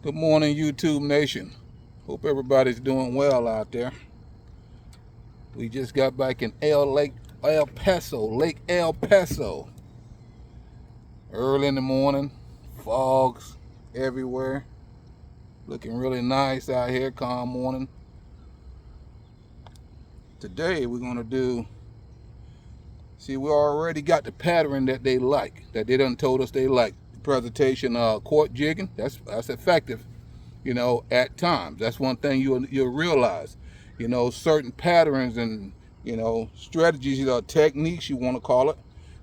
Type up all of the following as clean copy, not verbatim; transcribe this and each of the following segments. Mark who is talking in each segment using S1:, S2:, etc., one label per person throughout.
S1: Good morning, YouTube Nation. Hope everybody's doing well out there. We just got back in Lake El Paso. Early in the morning, fogs everywhere. Looking really nice out here, calm morning. Today we're gonna we already got the pattern that they like, that they done told us they like. The presentation, court jigging, that's effective. At times. That's one thing you'll realize. Certain patterns and, strategies, techniques, you want to call it,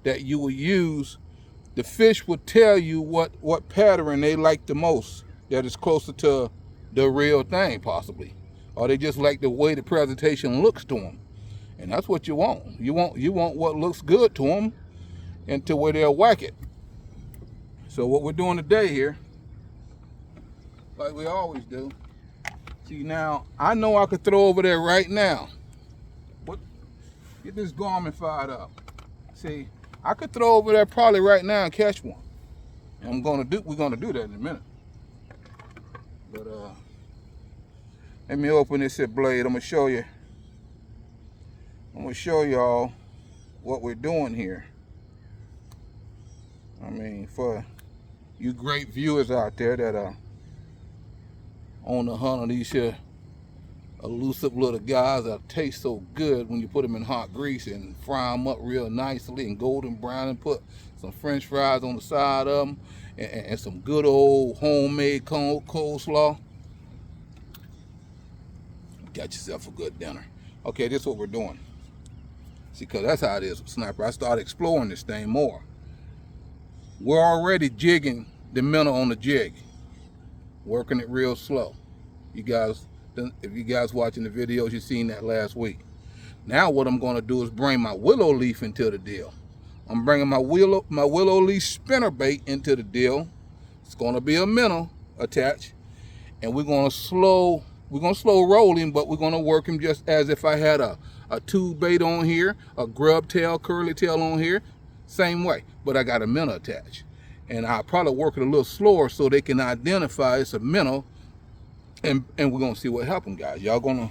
S1: that you will use. The fish will tell you what pattern they like the most, that is closer to the real thing, possibly. Or they just like the way the presentation looks to them. And that's what you want. You want what looks good to them and to where they'll whack it. So what we're doing today here, like we always do. See, now, I know I could throw over there right now. Get this garment fired up. See, I could throw over there probably right now and catch one. And we're gonna do that in a minute. But let me open this here blade. I'm gonna show y'all what we're doing here. I mean, for you great viewers out there that are on the hunt of these here elusive little guys that taste so good when you put them in hot grease and fry them up real nicely and golden brown, and put some french fries on the side of them and some good old homemade coleslaw. Got yourself a good dinner. Okay, this is what we're doing. See, because that's how it is with sniper. I started exploring this thing more. We're already jigging the minnow on the jig, working it real slow. You guys, if you guys watching the videos, you seen that last week. Now what I'm going to do is bring my willow leaf into the deal. I'm bringing my willow leaf spinner bait into the deal. It's going to be a minnow attached, and we're going to slow roll him, but we're going to work him just as if I had a tube bait on here, a grub tail, curly tail on here, same way, but I got a minnow attached. And I'll probably work it a little slower so they can identify it's a minnow. And we're going to see what happens, guys. Y'all going to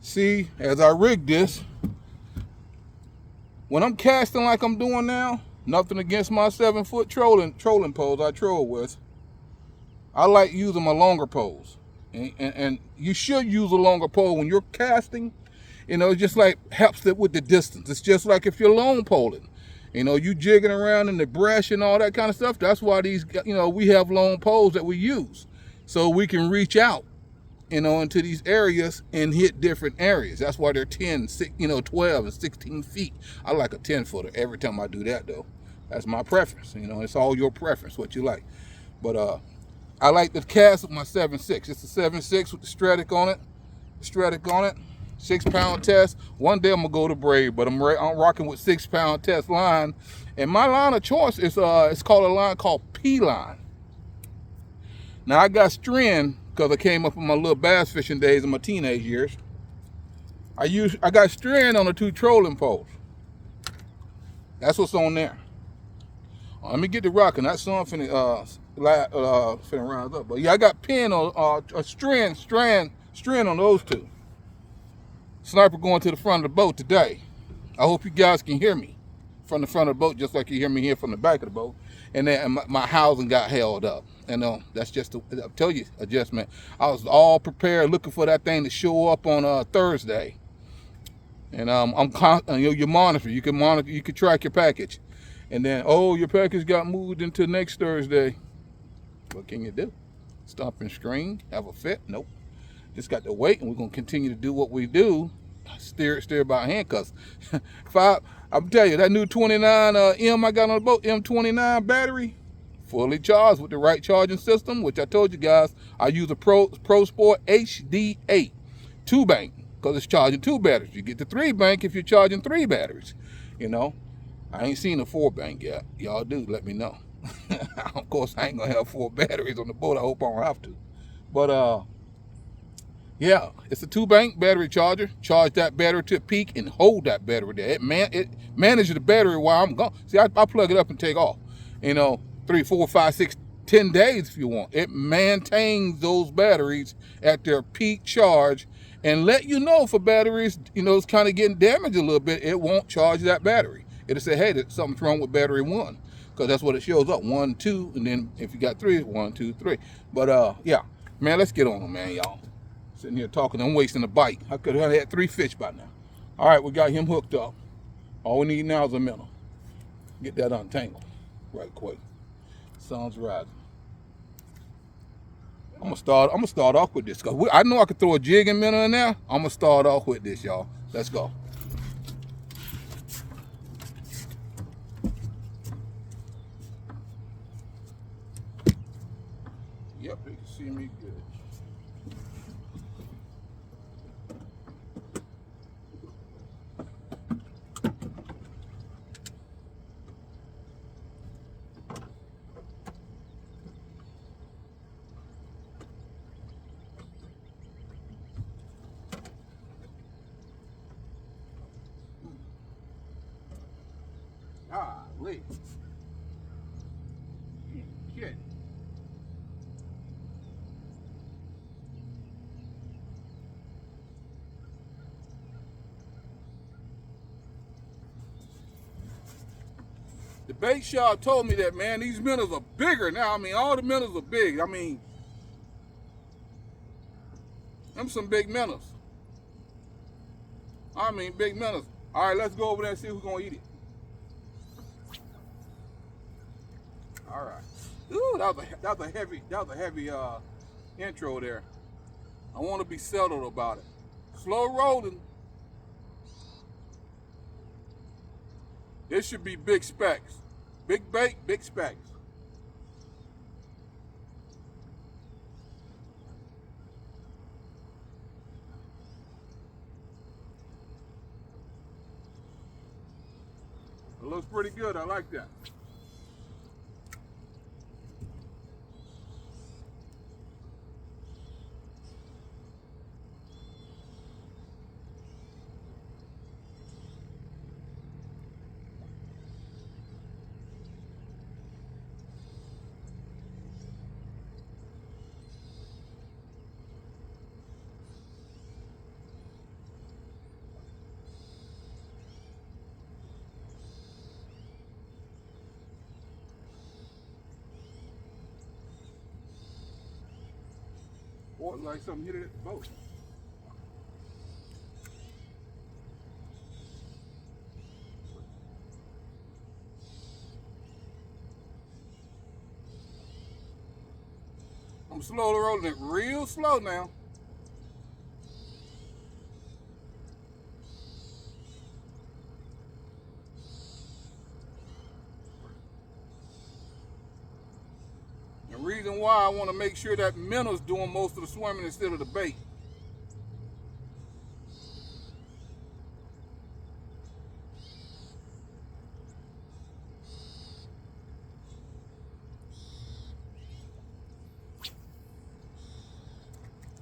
S1: see as I rig this. When I'm casting like I'm doing now, nothing against my 7-foot trolling poles I troll with. I like using my longer poles. And you should use a longer pole when you're casting. It just like helps it with the distance. It's just like if you're lone poling. You jigging around in the brush and all that kind of stuff. That's why we have long poles that we use. So we can reach out, into these areas and hit different areas. That's why they're 10, 12 and 16 feet. I like a 10-footer every time I do that, though. That's my preference. It's all your preference, what you like. But I like to cast with my 7.6. It's a 7.6 with the Stratic on it. 6-pound test. One day I'm gonna go to braid, but I'm rocking with 6-pound test line, and my line of choice is it's called a line called P line. Now I got string because I came up with my little bass fishing days in my teenage years. I got string on the 2 trolling poles. That's what's on there. Let me get the rocking. That sun finna rise up, but yeah, I got pin on a string on those 2. Sniper going to the front of the boat today. I hope you guys can hear me from the front of the boat just like you hear me here from the back of the boat. And then my housing got held up. That's just, I'll tell you, adjustment. I was all prepared looking for that thing to show up on Thursday. And you monitor. You can track your package. And then, your package got moved into next Thursday. What can you do? Stomp and string, have a fit? Nope. Just got to wait, and we're gonna continue to do what we do. Steer by handcuffs. I'm telling you, that new 29 M I got on the boat, M29 battery, fully charged with the right charging system, which I told you guys I use a Pro Sport HD8 2-bank because it's charging 2 batteries. You get the 3-bank if you're charging 3 batteries. I ain't seen a 4-bank yet. Y'all do, let me know. Of course, I ain't gonna have 4 batteries on the boat. I hope I don't have to. But yeah, it's a 2-bank battery charger. Charge that battery to peak and hold that battery there. It manages the battery while I'm gone. See, I plug it up and take off. 3, 4, 5, 6 10 days if you want. It maintains those batteries at their peak charge and let you know if a battery is, it's kind of getting damaged a little bit. It won't charge that battery. It'll say, hey, something's wrong with battery 1, because that's what it shows up, 1, 2, and then if you got 3, 1, 2, 3. But yeah, man, let's get on them, man, y'all. Sitting here talking, I'm wasting a bite. I could have had 3 fish by now. All right, we got him hooked up. All we need now is a minnow. Get that untangled right quick. Sun's rising. I'm gonna start off with this, because I know I could throw a jigging minnow in there. I'm gonna start off with this, y'all. Let's go. Yep, you can see me good. Golly. Shit. The bait shop told me that, man, these minnows are bigger now. I mean, all the minnows are big. I mean, them some big minnows. I mean, big minnows. All right, let's go over there and see who's gonna eat it. All right. Ooh, that was a heavy intro there. I want to be settled about it. Slow rolling. This should be big specs. Big bait, big specs. It looks pretty good. I like that. Or like something hit it at the boat. I'm slowly rolling it real slow now. The reason why I want to make sure that minnow's doing most of the swimming instead of the bait.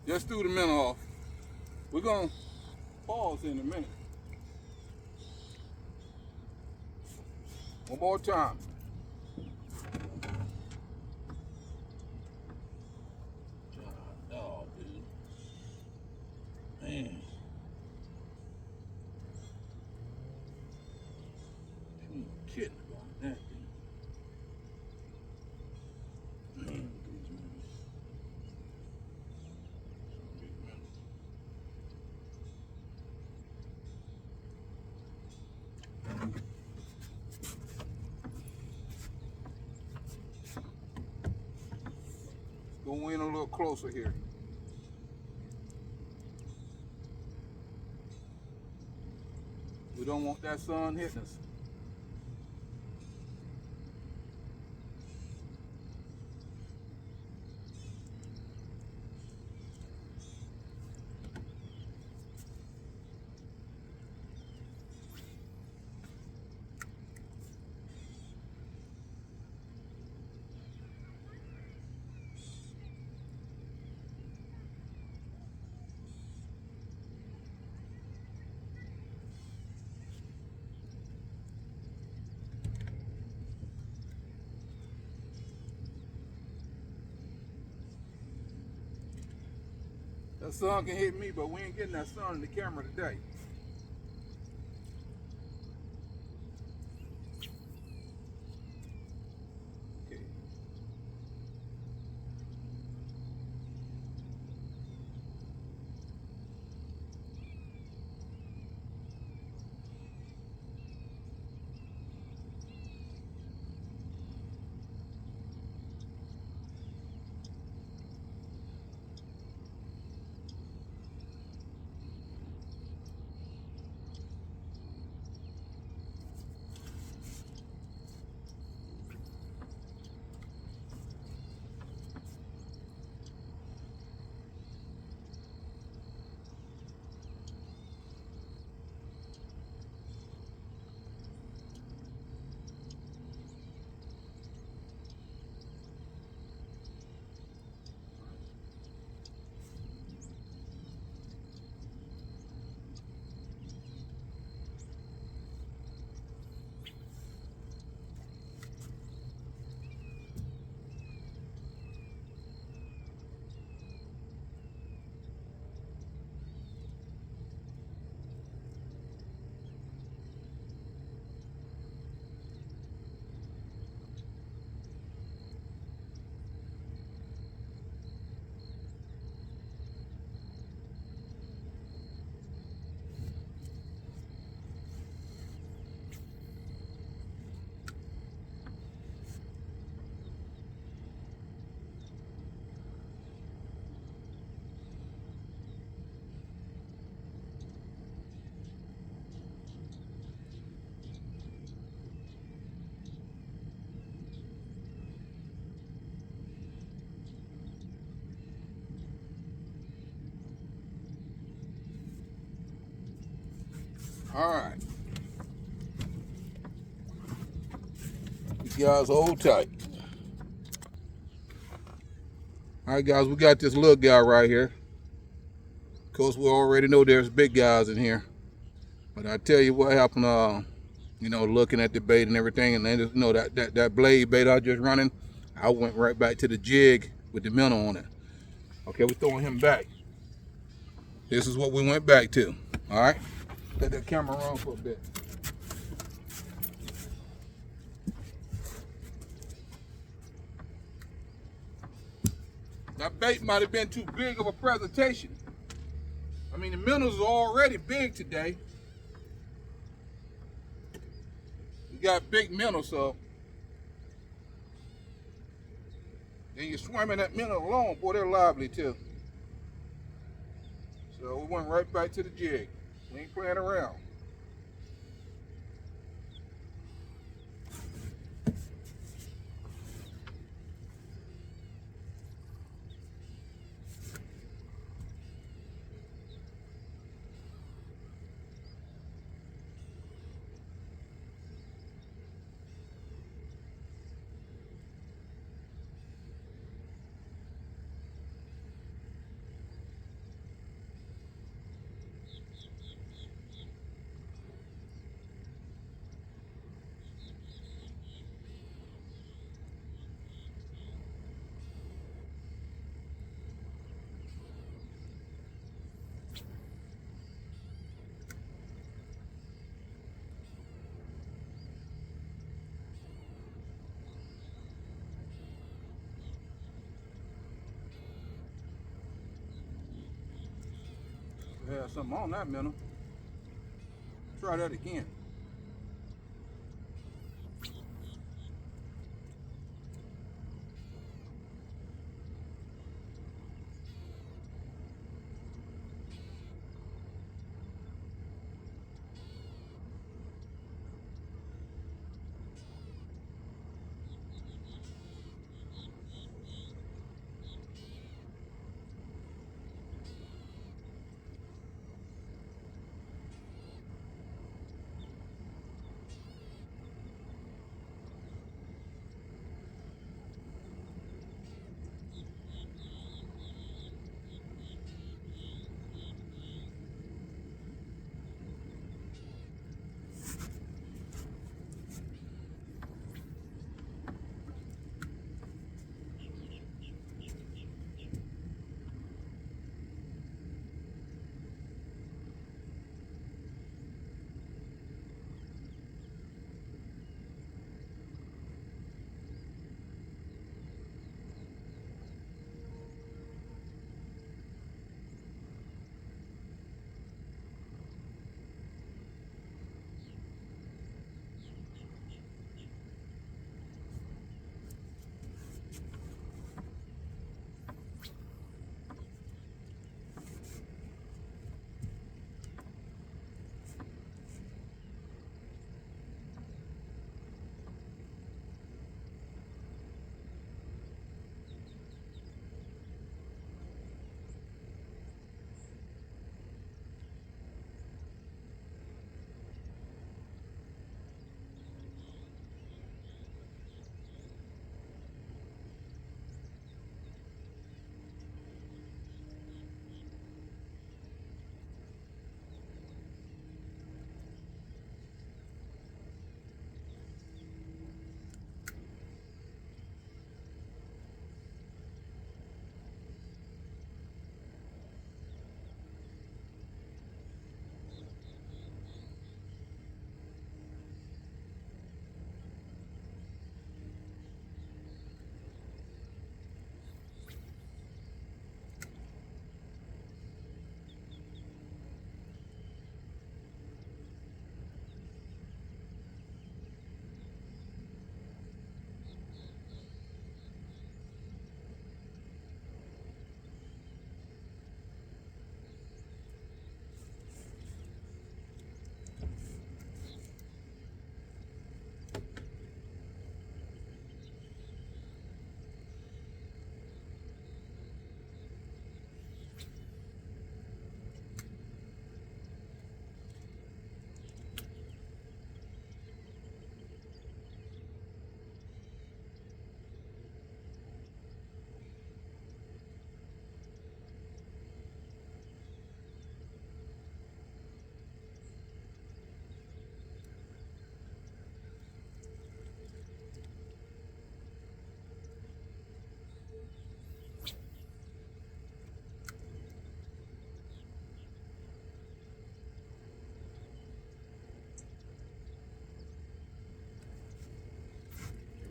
S1: Just threw the minnow off. We're gonna pause in a minute. One more time. Oh, dude. Man. You kidding about that, dude. Man, these minnows. Go in a little closer here. We don't want that sun hitting us. The sun can hit me, but we ain't getting that sun in the camera today. Okay. All right. You guys hold tight. All right, guys, we got this little guy right here. Of course, we already know there's big guys in here. But I tell you what happened, looking at the bait and everything, and then that blade bait I was just running, I went right back to the jig with the minnow on it. Okay, we're throwing him back. This is what we went back to. All right, let that camera run for a bit. That bait might have been too big of a presentation. I mean, the minnows are already big today. You got big minnows, so and you're swimming that minnow alone, boy, they're lively too. So we went right back to the jig. We ain't playing around. Yeah, something on that minnow. Try that again.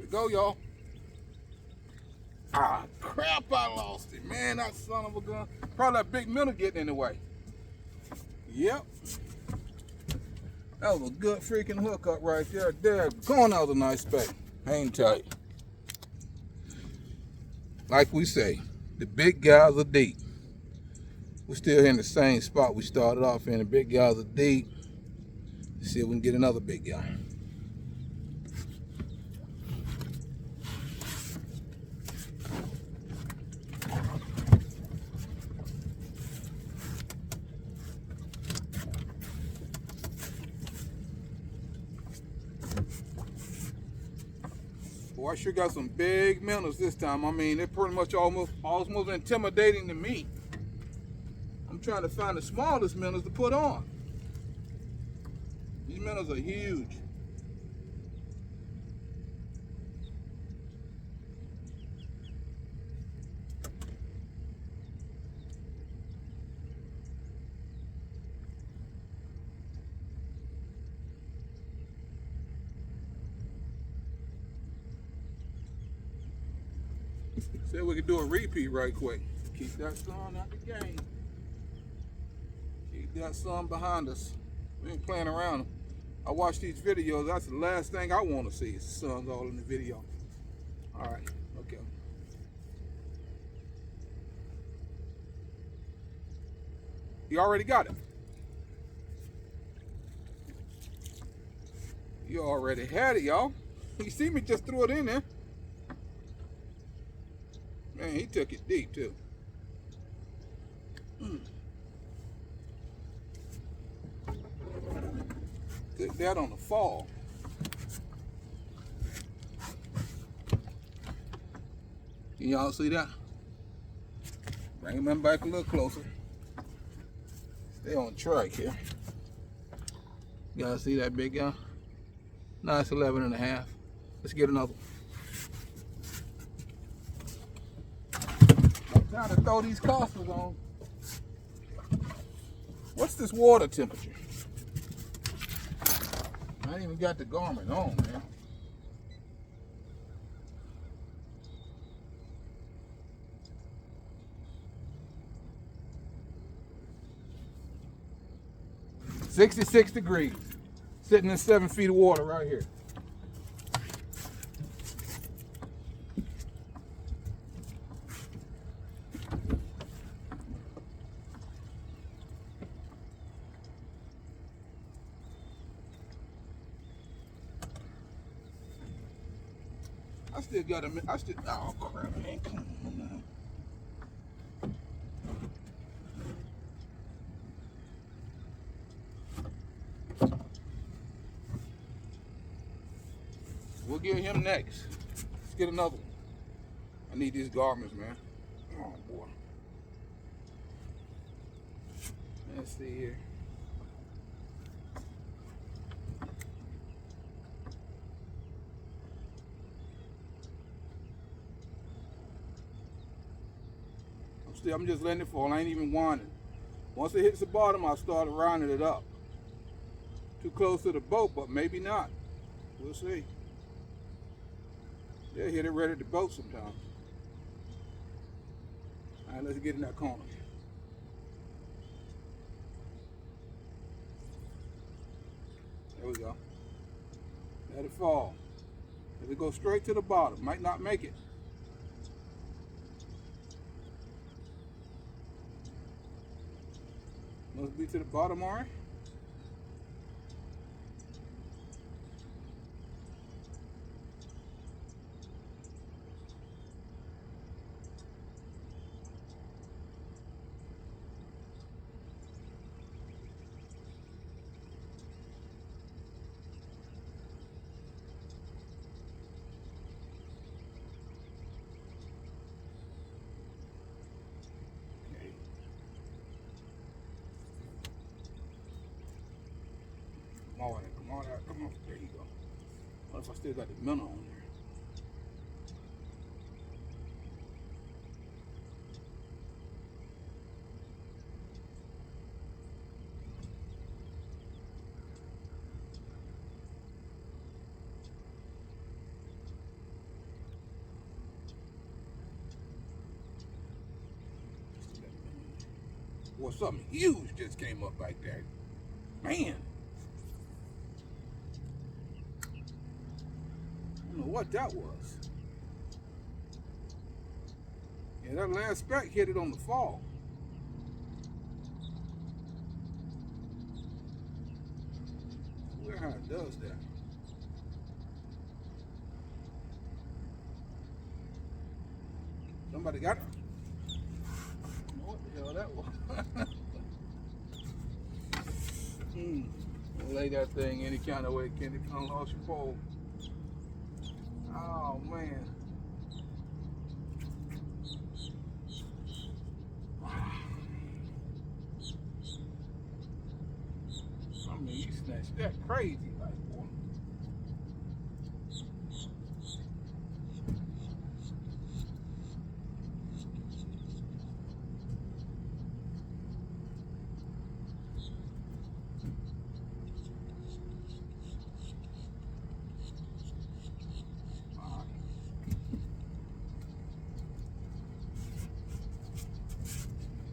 S1: go, y'all. Ah, crap, I lost it. Man, that son of a gun. Probably that big minnow getting in the way. Yep. That was a good freaking hookup right there. Going out a nice bait. Hang tight. Like we say, the big guys are deep. We're still in the same spot we started off in. The big guys are deep. Let's see if we can get another big guy. Boy, I sure got some big minnows this time. I mean, they're pretty much almost intimidating to me. I'm trying to find the smallest minnows to put on. These minnows are huge. Said we could do a repeat right quick. Keep that sun out the game. Keep that sun behind us. We ain't playing around. I watch these videos. That's the last thing I want to see is the sun's all in the video. All right. Okay. You already got it. You already had it, y'all. You see me just threw it in there. Man, he took it deep too. Took that on the fall. Can y'all see that? Bring him back a little closer. Stay on track here. You guys see that big guy? Nice 11 and a half. Let's get another one. I'm trying to throw these costers on. What's this water temperature? I ain't even got the garment on, man. $66 degrees. Sitting in 7 feet of water right here. I still got him. Oh crap, man. Come on now. We'll get him next. Let's get another one. I need these garments, man. Oh boy. Let's see here. I'm just letting it fall. I ain't even winding. Once it hits the bottom, I'll start rounding it up. Too close to the boat, but maybe not. We'll see. They'll hit it right at the boat sometimes. All right, let's get in that corner. There we go. Let it fall. Let it go straight to the bottom. Might not make it. Must be to the bottom, all right? Come on, there you go. What if I still got the minnow on there? Or something huge just came up like that. Man. I don't know what that was. Yeah, that last speck hit it on the fall. I wonder how it does that. Somebody got it. I don't know what the hell that was. Lay that thing any kind of way, Kenny. Come lost your pole. Oh man. I mean, you snatched that crazy like boy.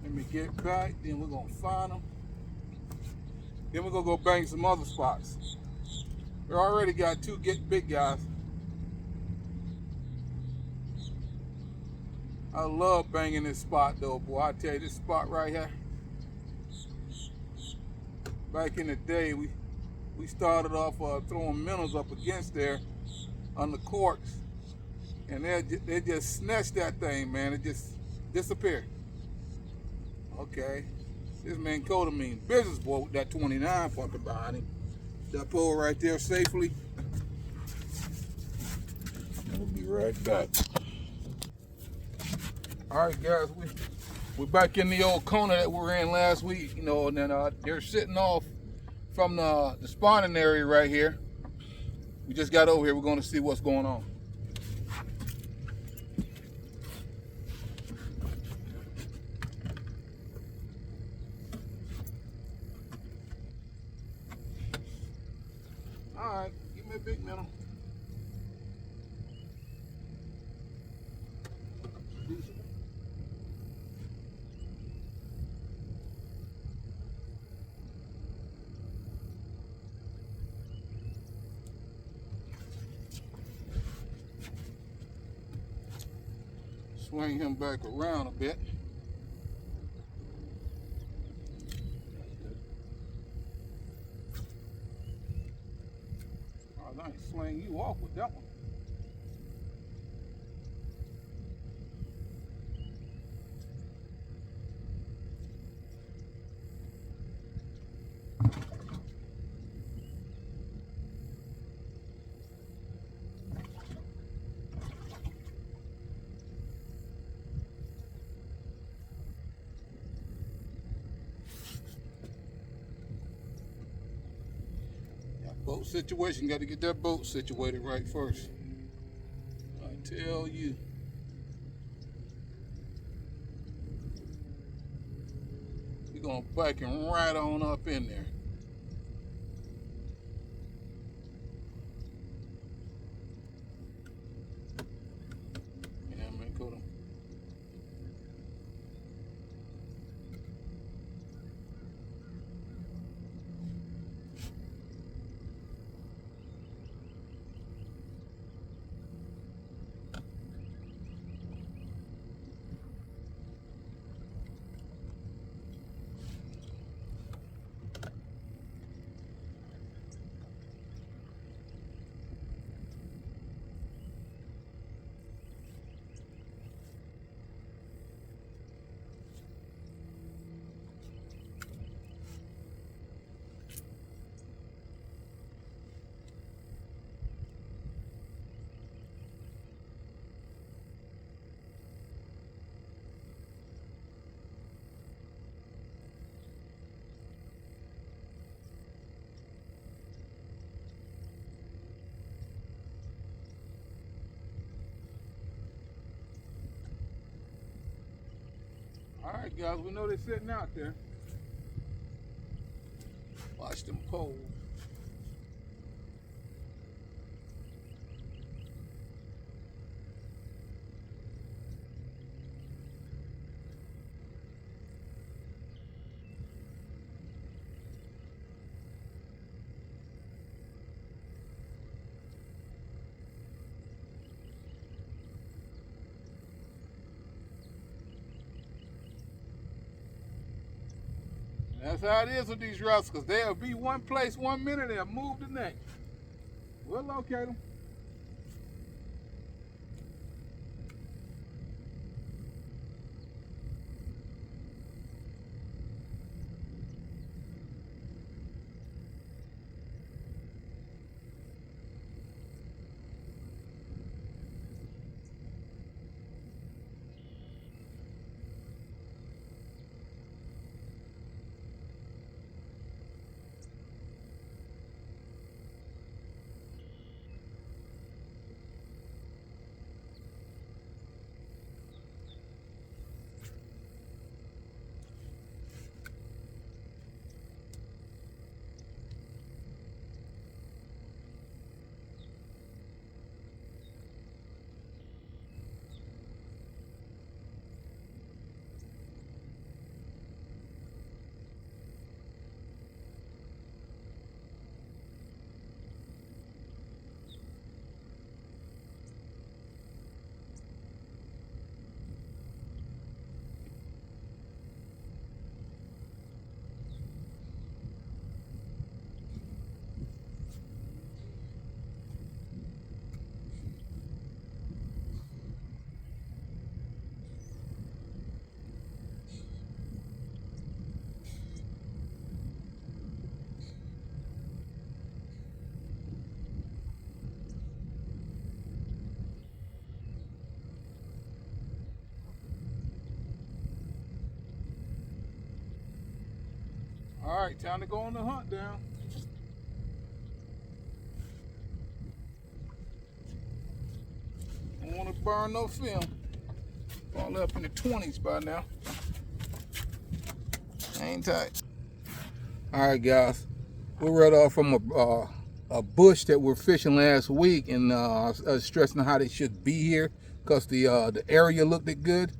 S1: Let me get cut, then we're gonna find them. Then we're gonna go bang some other spots. We already got two big guys. I love banging this spot though, boy. I tell you, this spot right here. Back in the day, we started off throwing minnows up against there on the corks, and they just snatched that thing, man. It just disappeared. Okay, this man Coda mean business, boy, with that 29 pumping behind him. That pole right there safely. We'll be right back. All right, guys, we're back in the old corner that we were in last week, you know, and then they're sitting off from the spawning area right here. We just got over here. We're going to see what's going on. All right, give me a big minnow. Swing him back around a bit. Oh, I ain't sling you off with that one. Boat situation, got to get that boat situated right first. I tell you. We're going to back him right on up in there. Yeah, man, go to. All right, guys, we know they're sitting out there. Watch them poles. That's how it is with these rascals. They'll be one place 1 minute, they'll move the next. We'll locate them. All right, time to go on the hunt down. Don't want to burn no film. All up in the 20s by now. Hang tight. All right, guys. We're right off from a bush that we're fishing last week, and I was stressing how they should be here because the area looked good,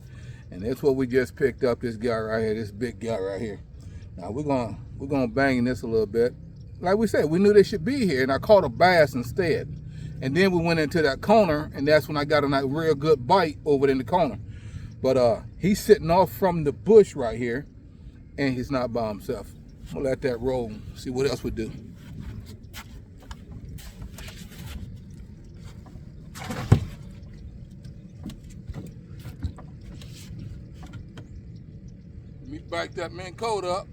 S1: and that's what we just picked up. This guy right here, this big guy right here. Now we're gonna bang this a little bit. Like we said, we knew they should be here, and I caught a bass instead. And then we went into that corner, and that's when I got a nice, real good bite over in the corner. But he's sitting off from the bush right here, and he's not by himself. I'm gonna let that roll and see what else we do. Let me back that man coat up.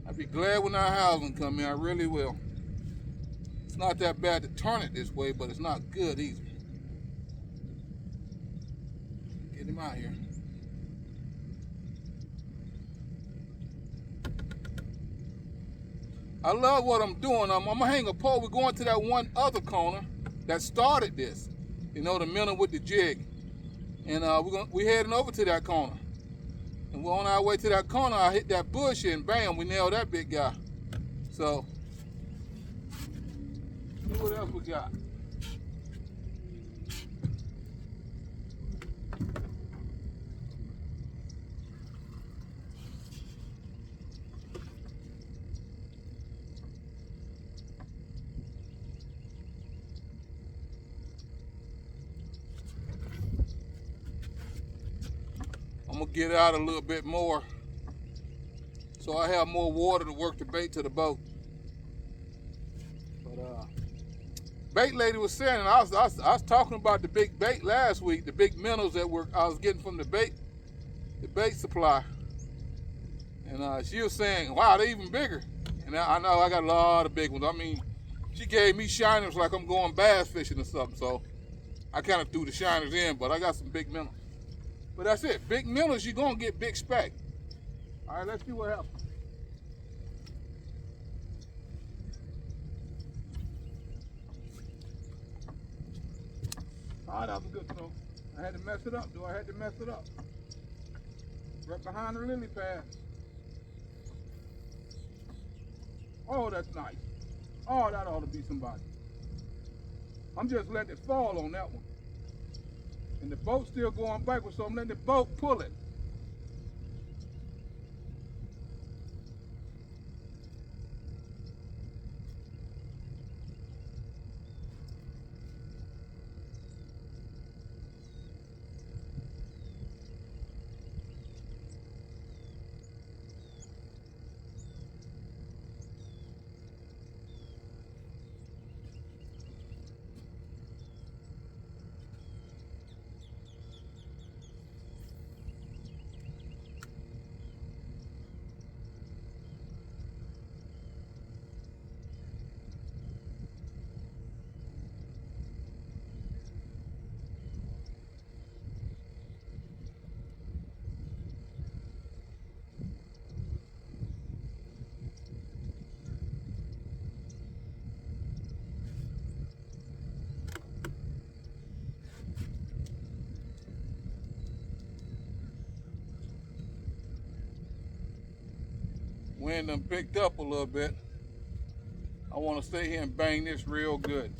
S1: I'd be glad when our housing come in, I really will. It's not that bad to turn it this way, but it's not good either. Get him out here. I love what I'm doing. I'm gonna hang a pole. We're going to that one other corner that started this. You know, the minnow with the jig. And we're heading over to that corner. And we're on our way to that corner. I hit that bush and bam, we nailed that big guy. So, see what else we got. I'm gonna get out a little bit more so I have more water to work the bait to the boat. But bait lady was saying, and I was talking about the big bait last week, the big minnows that I was getting from the bait supply, and she was saying, wow, they're even bigger. And I know I got a lot of big ones. I mean, she gave me shiners like I'm going bass fishing or something, so I kind of threw the shiners in, but I got some big minnows. But that's it. Big minnows, you're going to get big speck. All right, let's see what happens. All right, that was a good throw. I had to mess it up. Do I have to mess it up? Right behind the lily pad. Oh, that's nice. Oh, that ought to be somebody. I'm just letting it fall on that one. And the boat's still going backwards, so I'm letting the boat pull it. Wind done picked up a little bit. I want to stay here and bang this real good.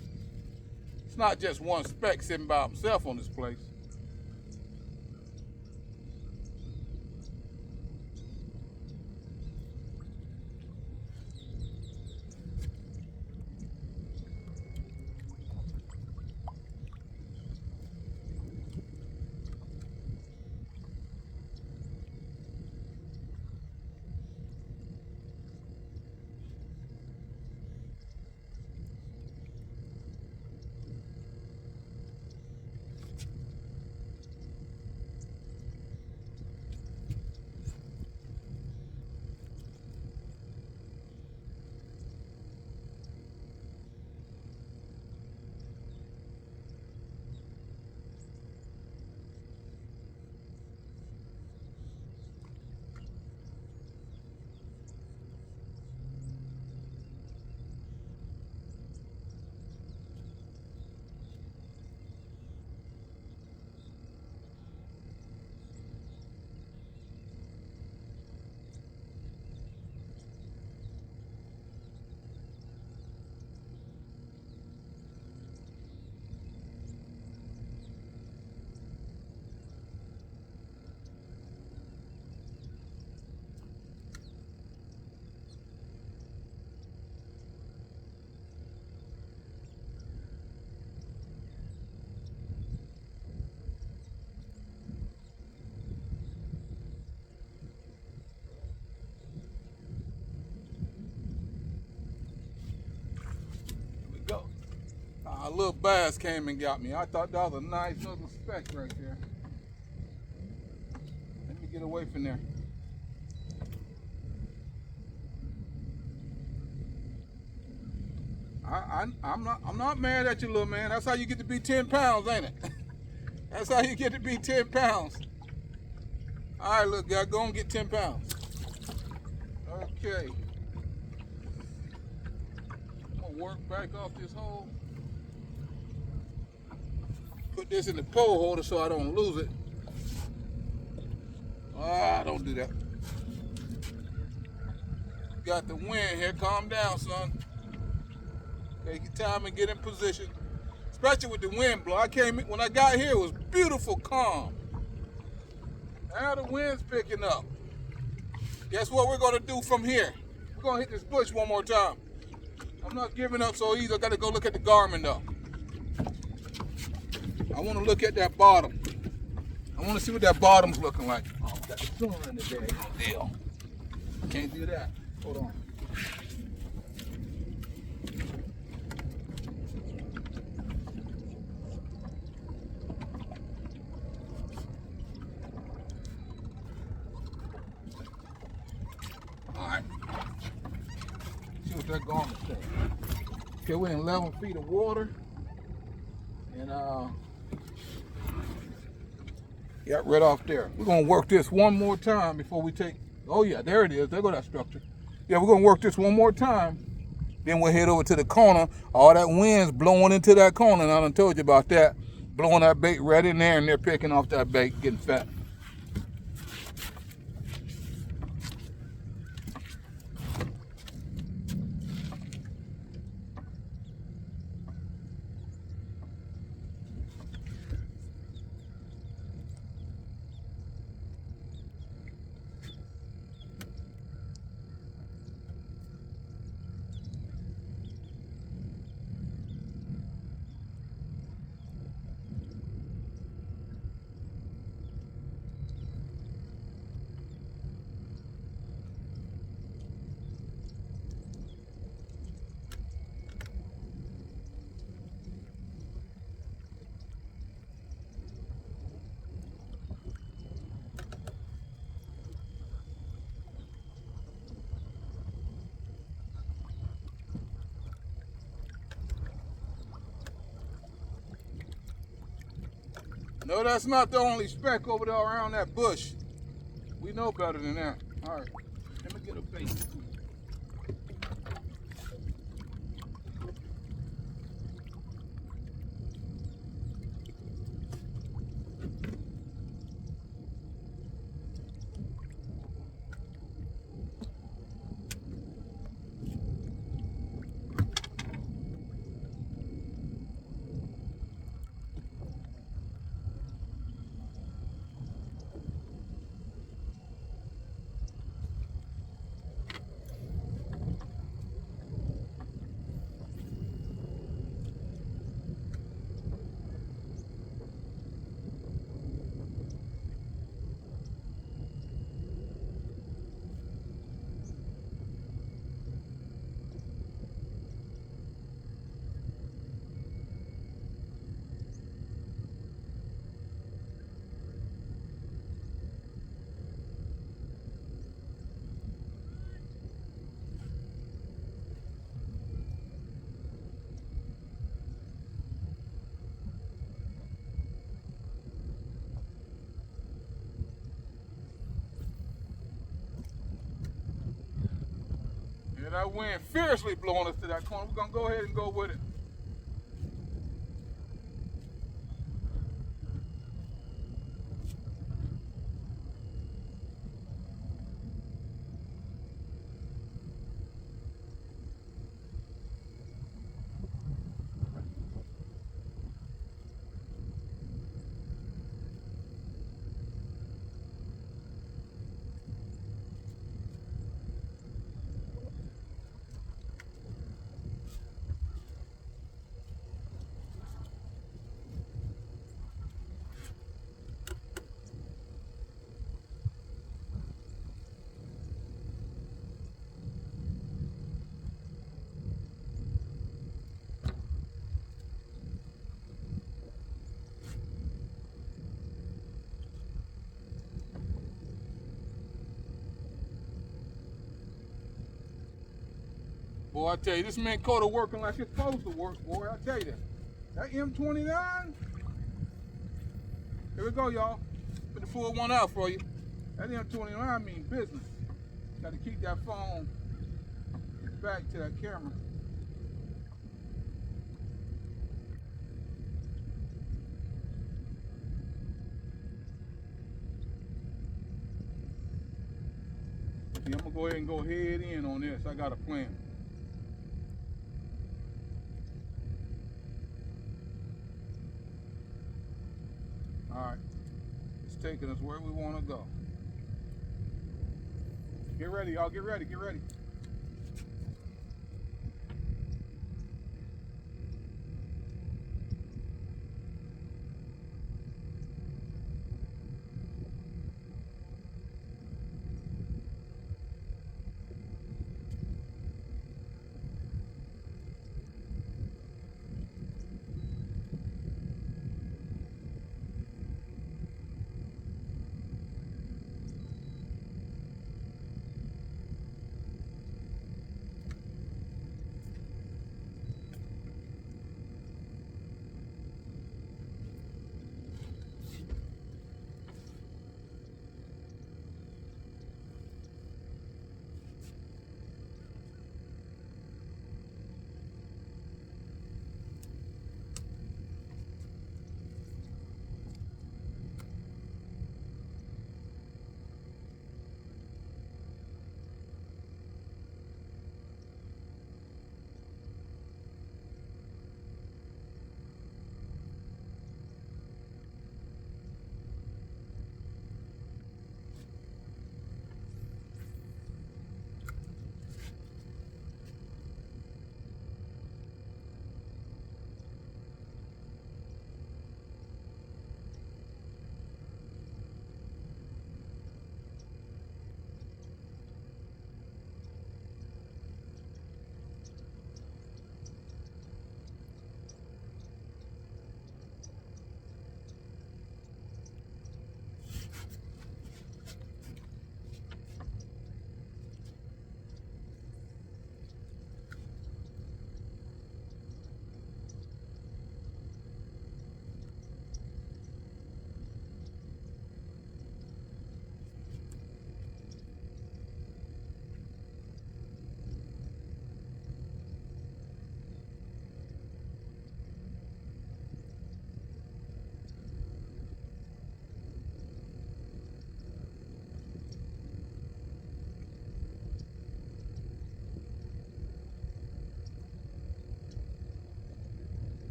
S1: It's not just one speck sitting by himself on this place. Go. A little bass came and got me. I thought that was a nice little speck right there. Let me get away from there. I'm not mad at you, little man. That's how you get to be 10 pounds, ain't it? That's how you get to be 10 pounds. All right, look, guy, go and get 10 pounds. Okay. I'm gonna work back off this hole. Put this in the pole holder so I don't lose it. Ah, don't do that. Got the wind here. Calm down, son. Take your time and get in position. Especially with the wind blow. When I got here, it was beautiful calm. Now the wind's picking up. Guess what we're gonna do from here? We're gonna hit this bush one more time. I'm not giving up so easy. I gotta go look at the Garmin though. I wanna look at that bottom. I wanna see what that bottom's looking like. Oh, got the sun today. Deal. Can't do that. Hold on. Alright. See what that garment says. Okay, we're in 11 feet of water. And yeah, right off there. We're gonna work this one more time before we take. Oh yeah, there it is. There go that structure. Yeah, we're gonna work this one more time. Then we'll head over to the corner. All that wind's blowing into that corner, and I done told you about that. Blowing that bait right in there, and they're picking off that bait, getting fat. No, that's not the only speck over there around that bush. We know better than that. All right, let me get a bait. And that wind fiercely blowing us to that corner. We're gonna go ahead and go with it. Boy, I tell you, this Minn Kota working like it's supposed to work, boy. I tell you that M29. Here we go, y'all. Put the full one out for you. That M29 means business. Got to keep that phone back to that camera. Yeah, I'm gonna go ahead and go head in on this. I got a plan. All right, it's taking us where we want to go. Get ready, y'all. Get ready. Get ready.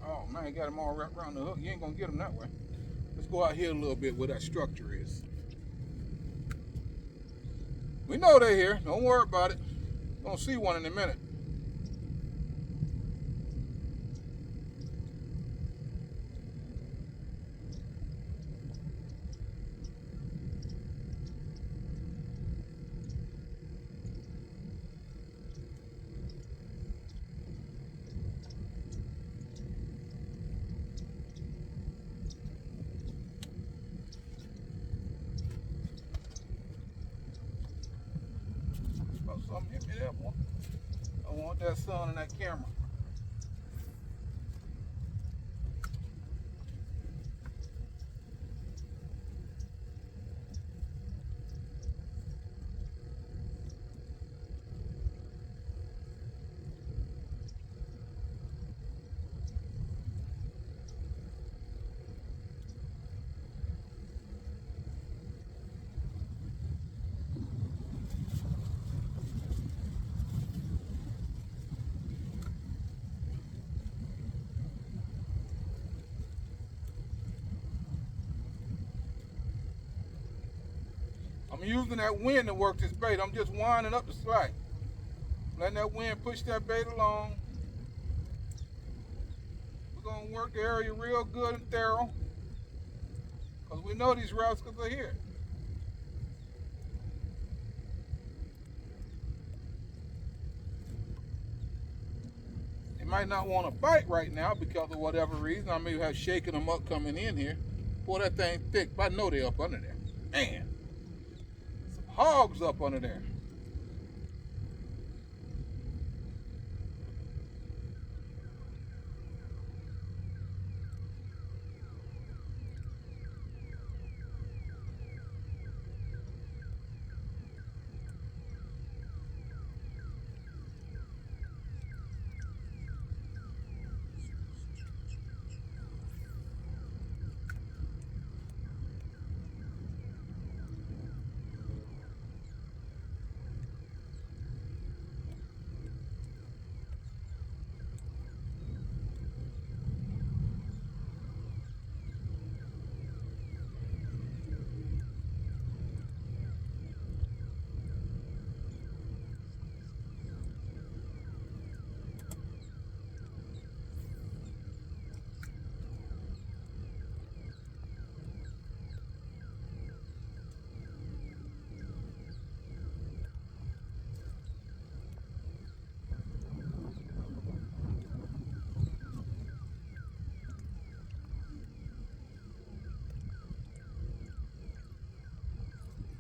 S1: Oh man, you got them all wrapped around the hook. You ain't gonna get them that way. Let's go out here a little bit where that structure is. We know they're here. Don't worry about it. We're gonna see one in a minute. Something hit me there, boy. I want that sun in that camera. I'm using that wind to work this bait. I'm just winding up the slack. Letting that wind push that bait along. We're going to work the area real good and thorough, because we know these rascals are here. They might not want to bite right now because of whatever reason. I may have shaken them up coming in here. Boy, that thing thick, but I know they're up under there. Man, some hogs up under there.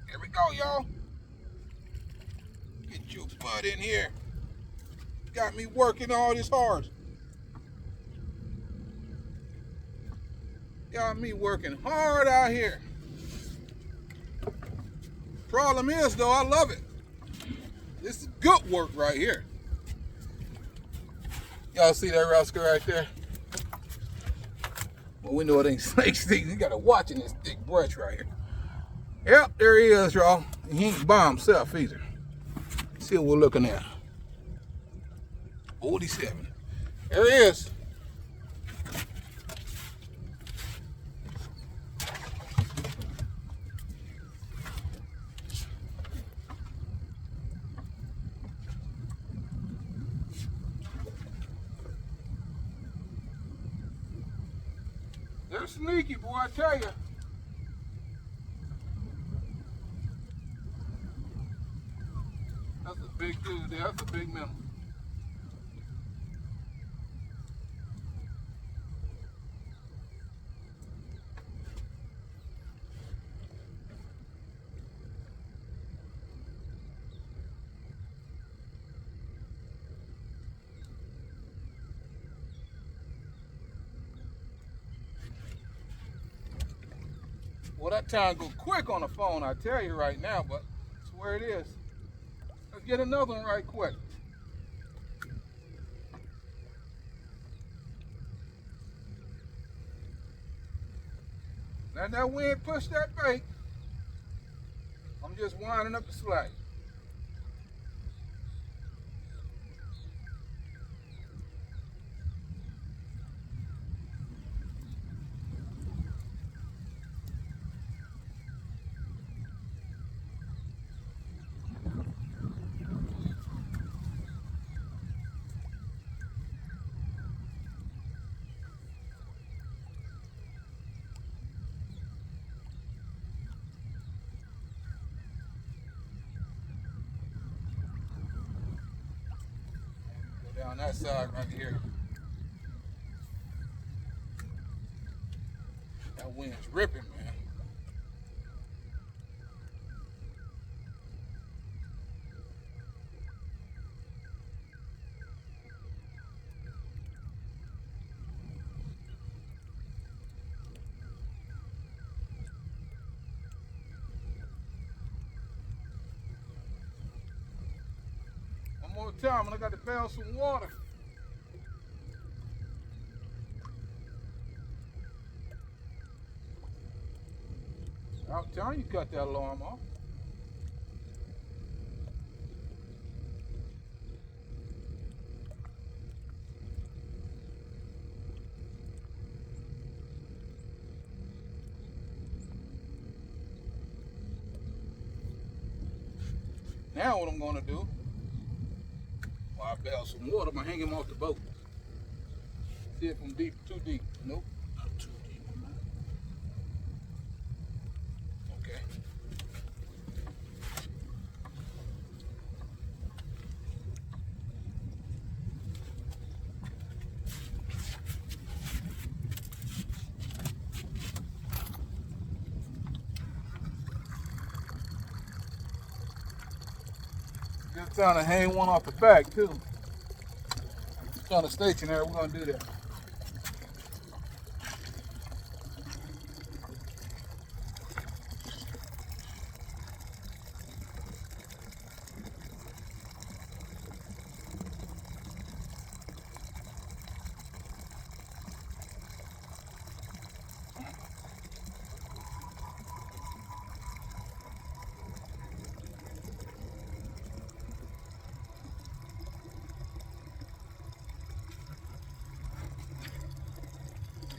S1: Here we go, y'all. Get your butt in here. Got me working all this hard. Got me working hard out here. Problem is, though, I love it. This is good work right here. Y'all see that rascal right there? Well, we know it ain't snake season. You gotta watch in this thick brush right here. Yep, there he is, y'all. He ain't by himself either. See what we're looking at. 47. There he is. They're sneaky, boy, I tell you. That's a big dude there. That's a big minnow. Well, that time go quick on the phone, I tell you right now, but that's where it is. Let's get another one right quick. Let that wind push that bait. I'm just winding up the slack. On that side right here. That wind's ripping, man. more time and I got to bounce some water. About time you cut that alarm off. Now what I'm gonna do, while I bail some water, I'm gonna hang him off the boat. See if I'm deep, too deep. Nope, not too deep. Okay. Good time to hang one off the back too. It's kind of stationary, we're gonna do that.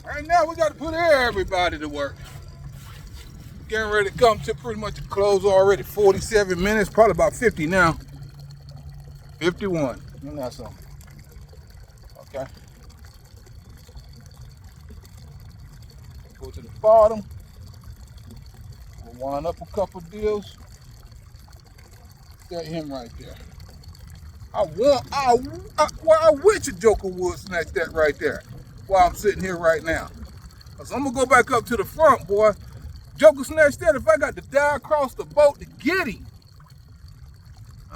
S1: Right now we got to put everybody to work. Getting ready to come to pretty much a close already. 47 minutes, probably about 50 now. 51. You know something. Okay. Go to the bottom. We'll wind up a couple deals. Got him right there. I wish a joker would snatch that right there while I'm sitting here right now. So I'm gonna go back up to the front, boy. Joker snatched that if I got to dive across the boat to get him.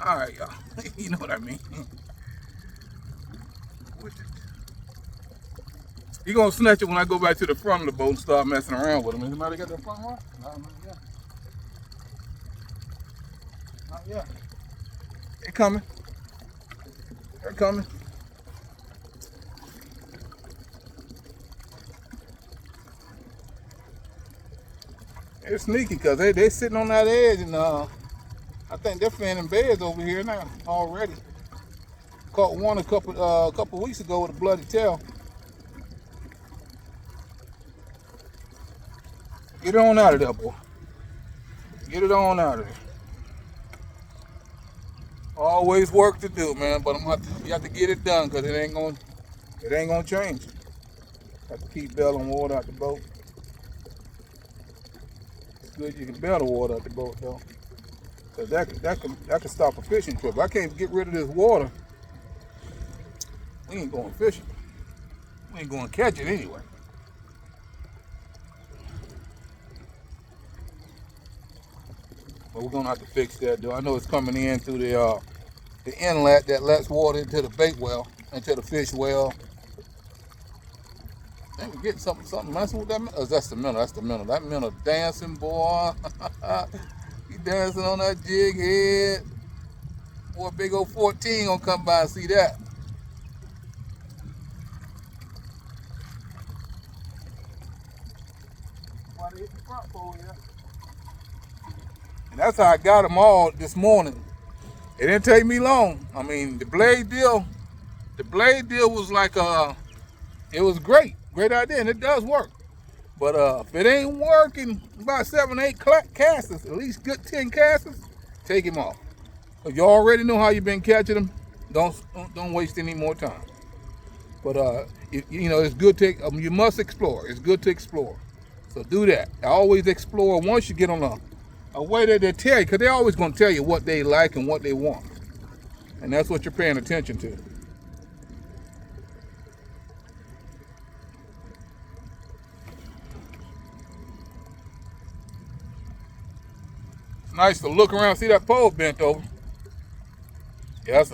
S1: All right, y'all. You know what I mean. He gonna snatch it when I go back to the front of the boat and start messing around with him. Anybody got that front one? No, not yet. Not yet. They're coming. They're coming. They're sneaky because they sitting on that edge, and I think they're fanning beds over here now already. Caught one a couple weeks ago with a bloody tail. Get it on out of there, boy. Get it on out of there. Always work to do, man, but you have to get it done because it ain't gonna change. Have to keep bailing water out the boat. It's good you can bail the water out the boat though, because that can stop a fishing trip. If I can't get rid of this water, we ain't going fishing. We ain't going to catch it anyway. But we're gonna have to fix that though. I know it's coming in through the inlet that lets water into the bait well, into the fish well. I think we're getting something messing with that. Oh, that's the minnow. That's the minnow. That minnow dancing, boy. He dancing on that jig head. Boy, big old 14 gonna come by and see that. Why they hit the front pole here? And that's how I got them all this morning. It didn't take me long. I mean, the blade deal was like it was great idea, and it does work. But if it ain't working, about 7 or 8 casters, at least good 10 casters, take him off. Cause you already know how you've been catching them. Don't waste any more time. But you know, it's good to you must explore. It's good to explore. So do that. Always explore once you get on a way that they tell you, because they're always going to tell you what they like and what they want. And that's what you're paying attention to. It's nice to look around, see that pole bent over. Yeah,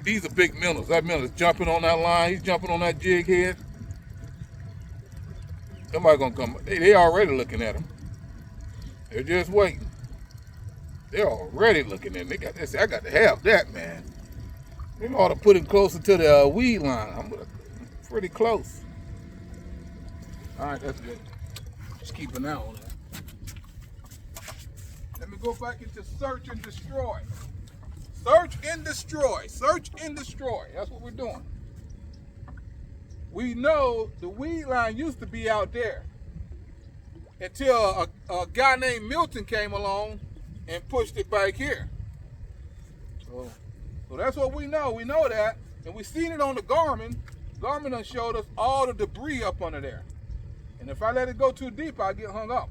S1: these are big minnows. That minnow's jumping on that line. He's jumping on that jig head. Somebody's going to come. They already looking at him. They're just waiting. They're already looking at me. They got this. I got to have that, man. We ought to put him closer to the weed line. I'm pretty close. All right, that's good. Just keep an eye on that. Let me go back into search and destroy. Search and destroy. Search and destroy. That's what we're doing. We know the weed line used to be out there until a guy named Milton came along and pushed it back here. So that's what we know. We know that. And we seen it on the Garmin. Garmin done showed us all the debris up under there. And if I let it go too deep, I'll get hung up.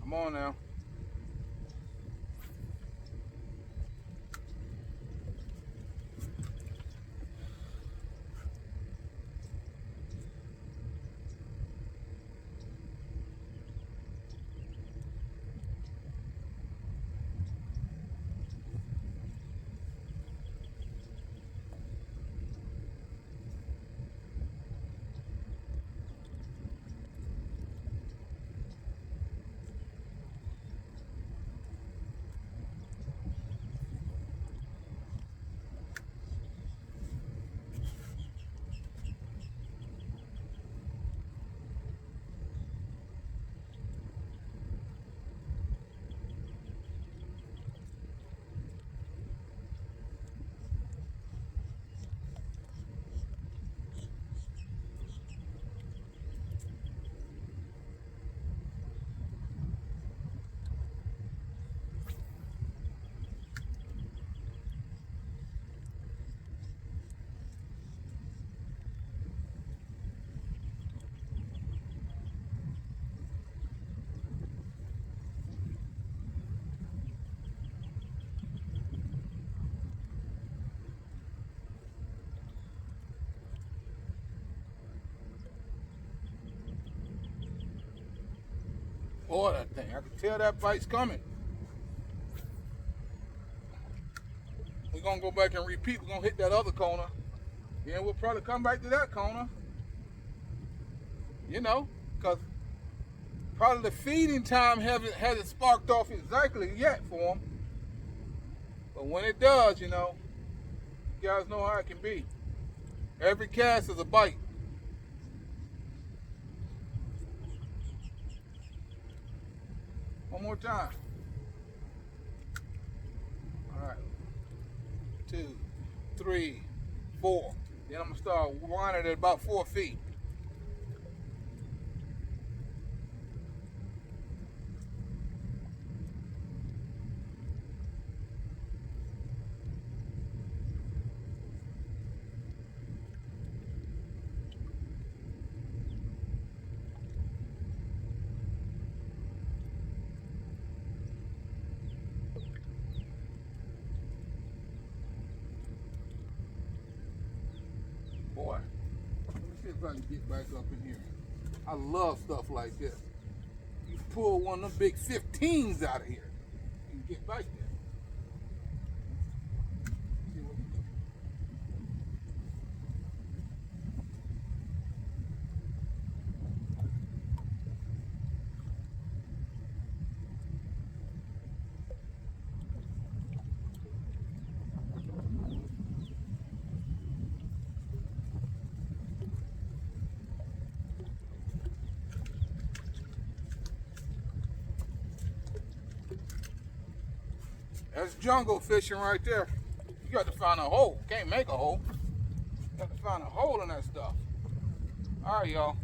S1: Come on now. Boy, that thing, I can tell that bite's coming. We're gonna go back and repeat. We're gonna hit that other corner. Then we'll probably come back to that corner. You know, because probably the feeding time hasn't sparked off exactly yet for them. But when it does, you know, you guys know how it can be. Every cast is a bite. One more time. All right. 2, 3, 4. Then I'm gonna start winding at about 4 feet. Boy, let me see if I can get back up in here. I love stuff like this. You pull one of them big 15s out of here and get back there. See what we do. That's jungle fishing right there. You got to find a hole. Can't make a hole. You got to find a hole in that stuff. All right, y'all.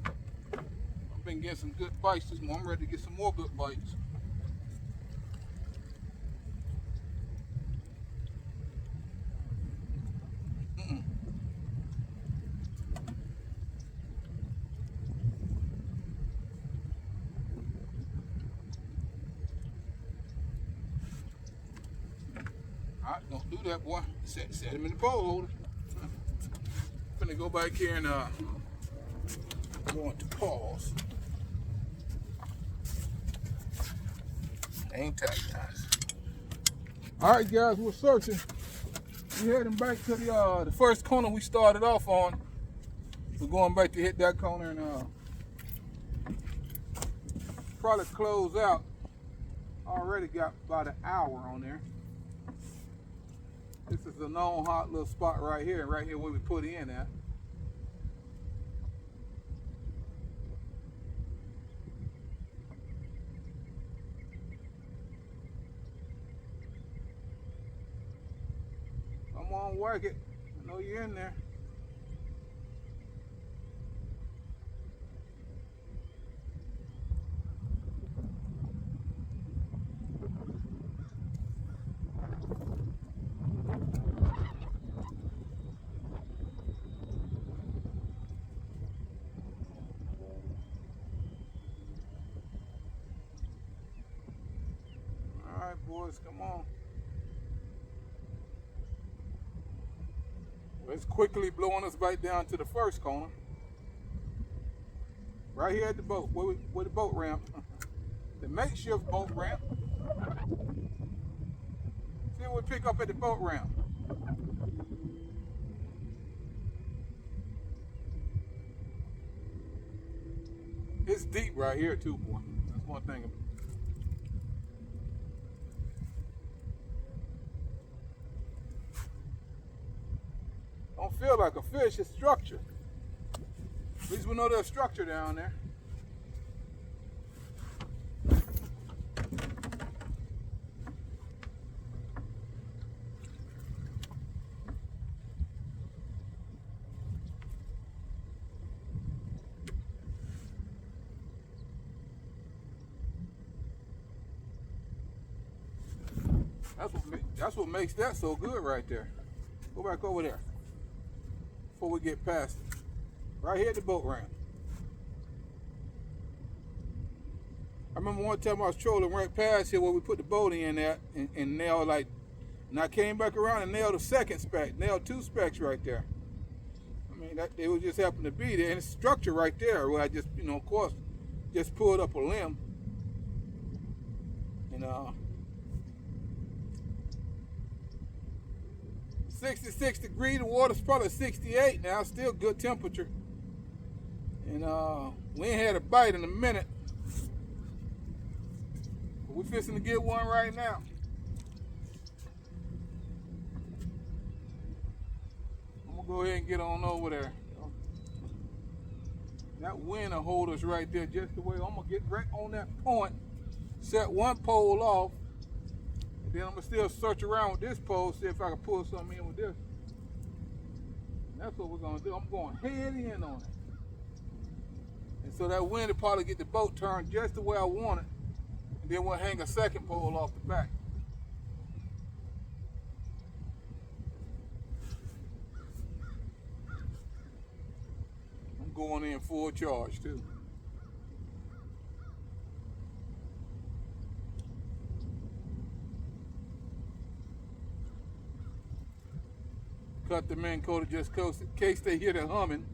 S1: I've been getting some good bites this morning. I'm ready to get some more good bites. Alright, don't do that, boy. Set him in the pole holder. I'm gonna go back here and go into pause. Ain't tight, guys. All right, guys, we're searching. We're heading back to the first corner we started off on. We're going back to hit that corner and probably close out. Already got about an hour on there. This is a known hot little spot right here where we put in at. Come on, work it. I know you're in there. All right, boys, come on. Well, it's quickly blowing us back down to the first corner. Right here at the boat, where the boat ramp. The makeshift boat ramp. See what we pick up at the boat ramp. It's deep right here too, boy. That's one thing. Don't feel like a fish, it's structure. At least we know there's structure down there. That's what makes that so good right there. Go back over there before we get past it. Right here at the boat ramp. I remember one time I was trolling right past here where we put the boat in at and nailed and I came back around and nailed a second spec, nailed 2 specs right there. I mean, it was just happened to be there, and it's structure right there where I just, of course, just pulled up a limb. And 66 degrees, the water's probably 68 now, still good temperature. And we ain't had a bite in a minute. But we're fixing to get one right now. I'm gonna go ahead and get on over there. That wind will hold us right there just the way. I'm gonna get right on that point, set one pole off, and then I'm gonna still search around with this pole, see if I can pull something in with this. And that's what we're gonna do. I'm going head in on it. And so that wind will probably get the boat turned just the way I want it. And then we'll hang a second pole off the back. I'm going in full charge too. Cut the main coater just in case they hear the humming.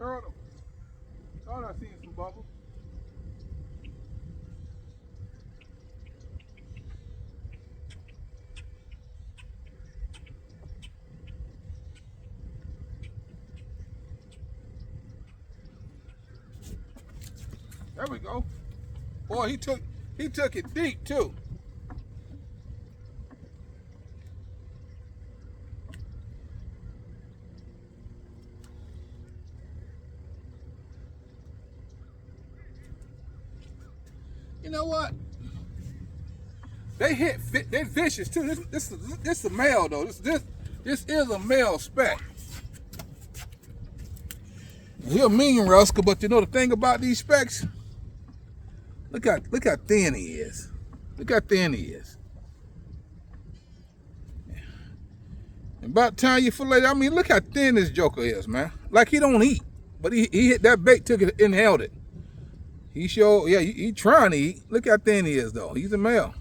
S1: Turtle. Thought I seen some bubbles. There we go. Boy, he took it deep too. You know what? They vicious too. This is a male though. This is a male speck. He a mean rascal, but you know the thing about these specks? Look how thin he is. Look how thin he is. And about time you fillet, I mean, look how thin this joker is, man. Like he don't eat, but he hit that bait, took it, inhaled it. He showed, yeah, he trying to eat. Look how thin he is though. He's a male.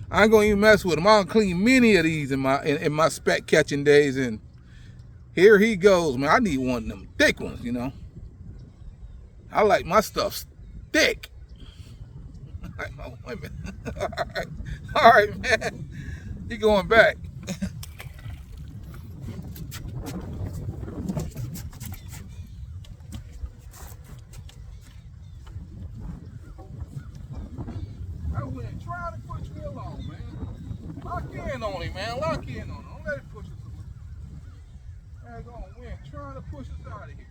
S1: I ain't gonna even mess with him. I'll clean many of these in my speck catching days, and here he goes, man. I need one of them thick ones, you know. I like my stuff thick. I like my women. All right, man. He going back. I went trying to push me along, man. Lock in on him, man. Lock in on him. Don't let it push us along. They're going to win. Trying to push us out of here.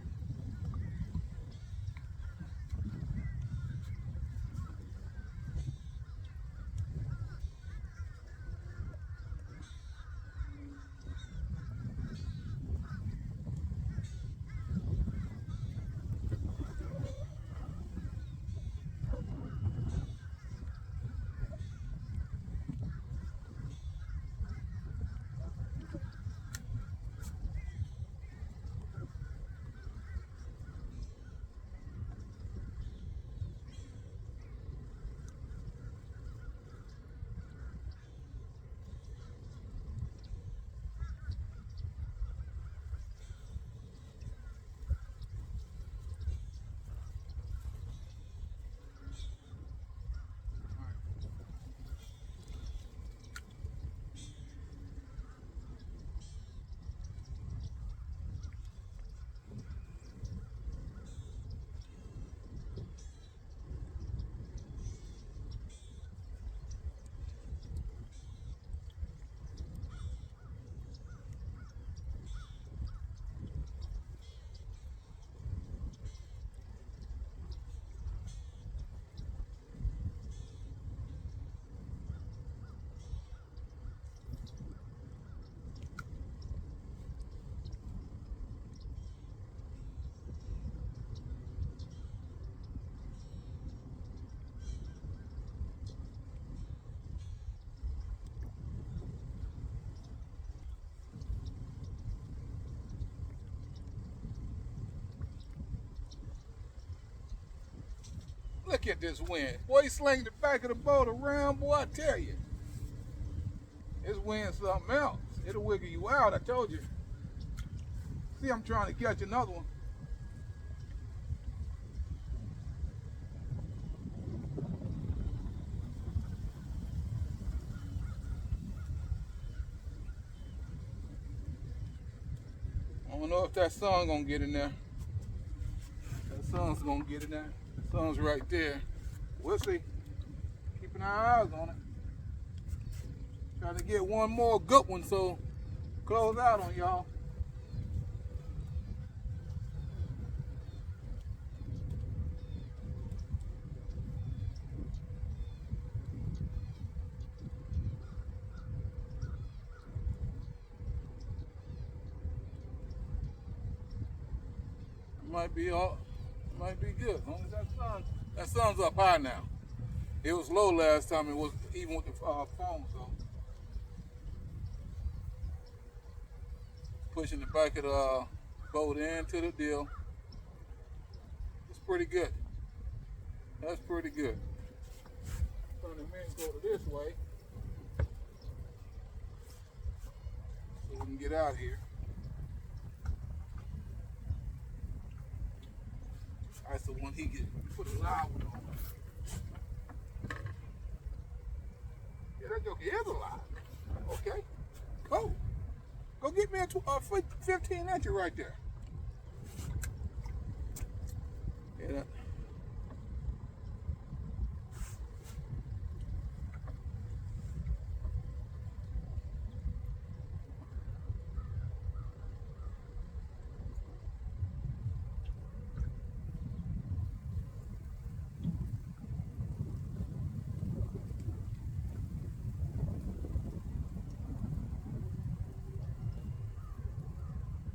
S1: Look at this wind. Boy, he slinging the back of the boat around, boy, I tell you. This wind's something else. It'll wiggle you out, I told you. See, I'm trying to catch another one. I don't know if that sun gonna get in there. That sun's gonna get in there. The sun's right there. We'll see. Keeping our eyes on it. Trying to get one more good one, so close out on y'all. Might be good. As long as that sun's up high now. It was low last time. It was even with the phone, so pushing the back of the boat into the deal. It's pretty good. That's pretty good. Turn the men go to this way so we can get out here. All right, so when he gets put a live one on. Yeah, that joker is alive. Okay. Go. Go get me a 15 incher right there. Yeah, that.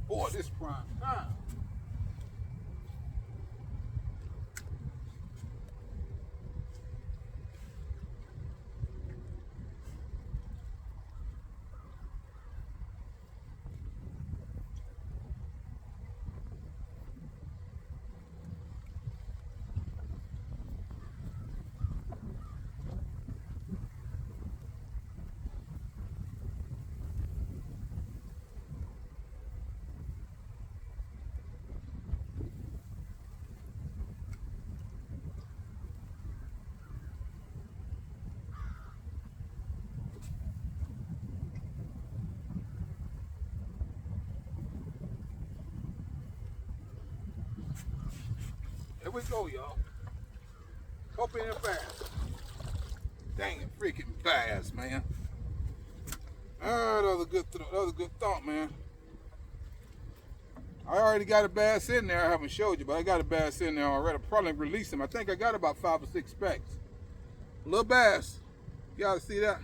S1: Boy, this prime time. Here we go, y'all. Open it fast. Dang it, freaking bass, man. Ah, that was a good thought, man. I already got a bass in there. I haven't showed you, but I got a bass in there already. I'll probably release him. I think I got about 5 or 6 specks. Little bass. Y'all see that?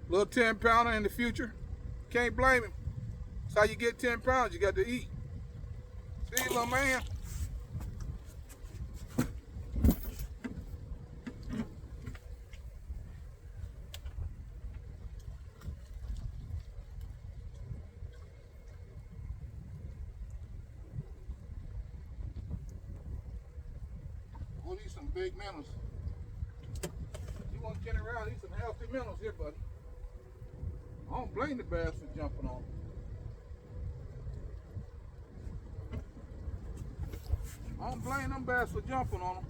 S1: Little 10-pounder in the future. Can't blame him. That's how you get 10 pounds. You got to eat. See, little man? We'll need some big minnows. You want to get around, need some healthy minnows here, buddy. I don't blame the bass for jumping on. I don't blame them bass for jumping on them.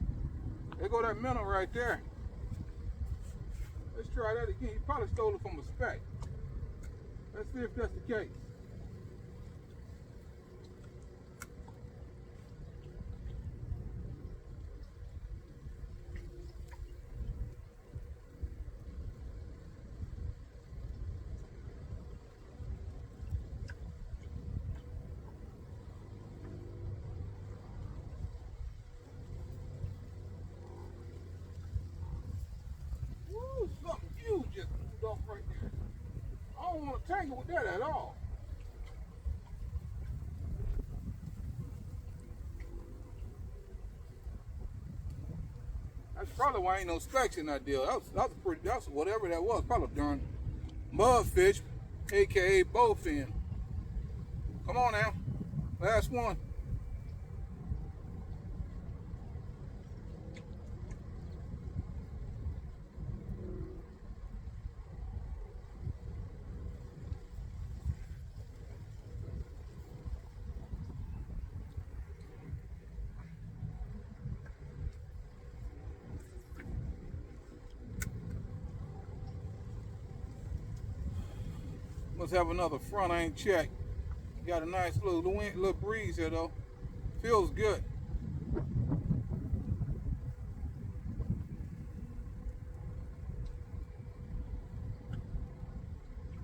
S1: There go that minnow right there. Let's try that again. He probably stole it from a speck. Let's see if that's the case. Something huge just moved off right there. I don't want to tangle with that at all. That's probably why ain't no specks in that deal. That's whatever that was. Probably darn mudfish, aka bowfin. Come on now, last one. Must have another front I ain't checked. Got a nice little breeze here though. Feels good.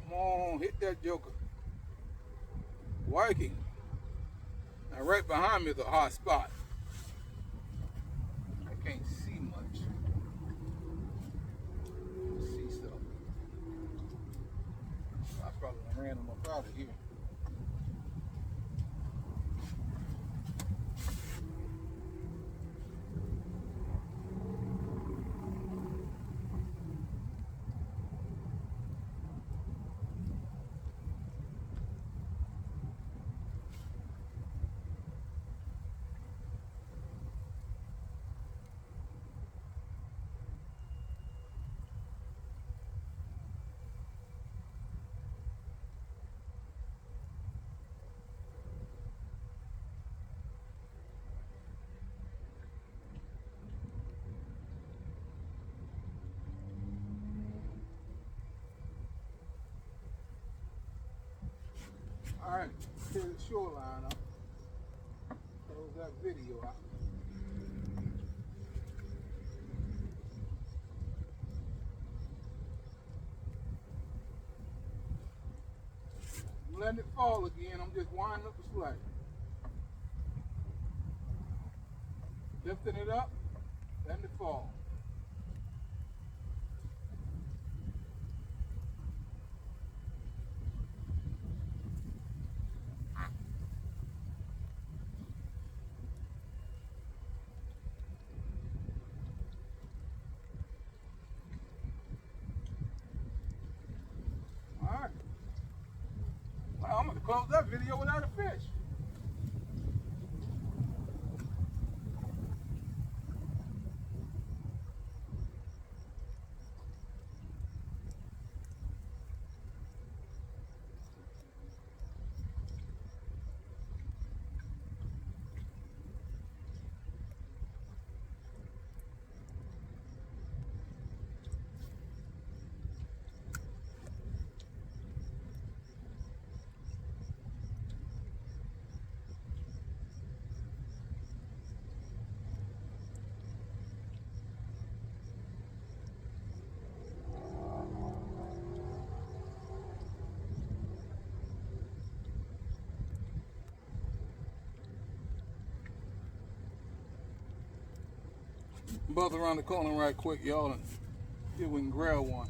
S1: Come on, hit that joker. Working. Now right behind me is a hot spot. I can't see much. See stuff. I probably ran them up out of here. Alright, here's the shoreline up. Close that video out. I'm letting it fall again. I'm just winding up the slack. Lifting it up, letting it fall. Alright. Well, I'm going to close that video without a fish. Buzz around the corner right quick, y'all, and see if we can grab one.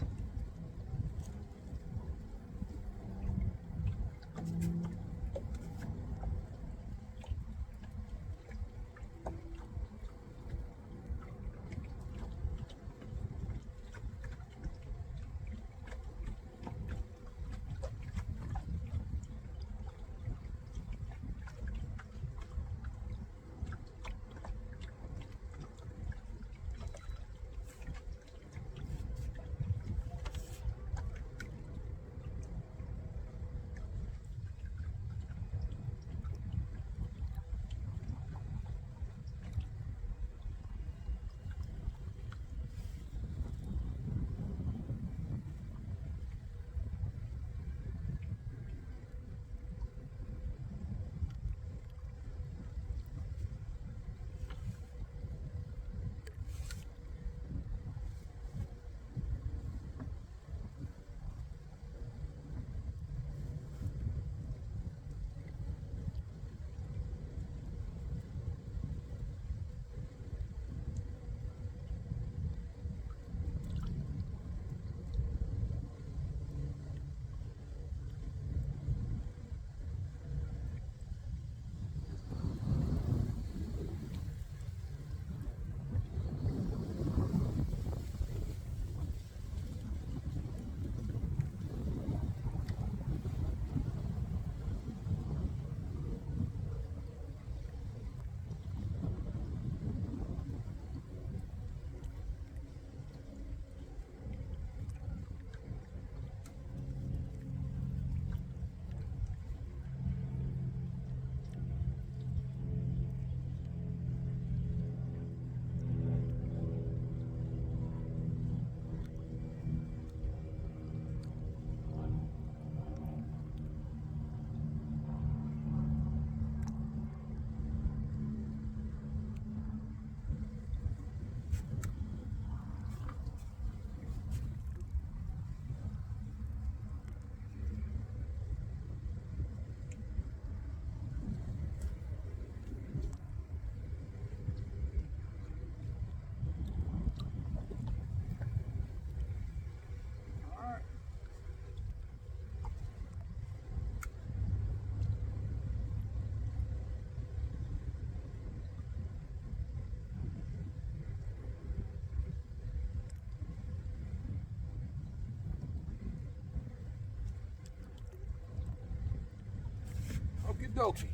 S1: Dokie.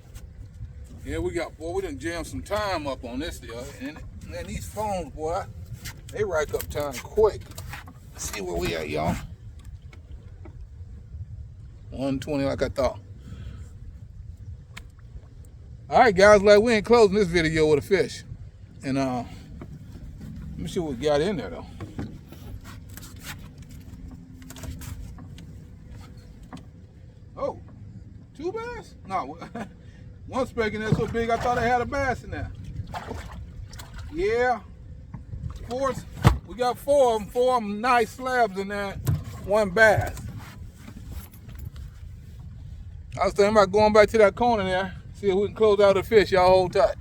S1: Yeah, we done jammed some time up on this deal. And these phones, boy, they rack up time quick. Let's see where we at, y'all. 120 like I thought. All right, guys, like we ain't closing this video with a fish. And let me see what we got in there, though. Oh, 2 bass? No, one speck in there so big I thought I had a bass in there. Yeah, we got four of them nice slabs in there, one bass. I was thinking about going back to that corner there, see if we can close out the fish. Y'all hold tight.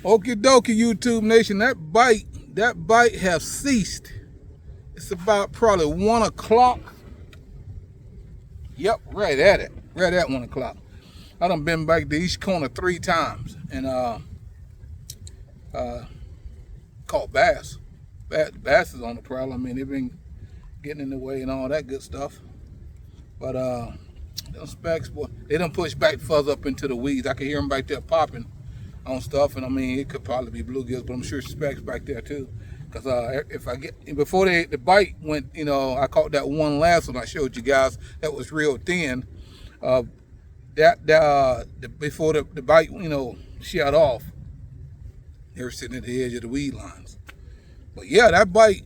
S1: Okie dokie, YouTube Nation, that bite has ceased. It's about probably 1 o'clock. Yep, right at it. Right at 1 o'clock. I done been back to each corner 3 times and caught bass. Bass is on the prowl. I mean, they've been getting in the way and all that good stuff. But them specks, boy, they done push back further up into the weeds. I can hear them back there popping on stuff, and I mean, it could probably be bluegills, but I'm sure specks back there too. Cause if I get before the bite went, you know, I caught that one last one I showed you guys that was real thin. Before the bite, you know, shut off, they were sitting at the edge of the weed lines. But yeah, that bite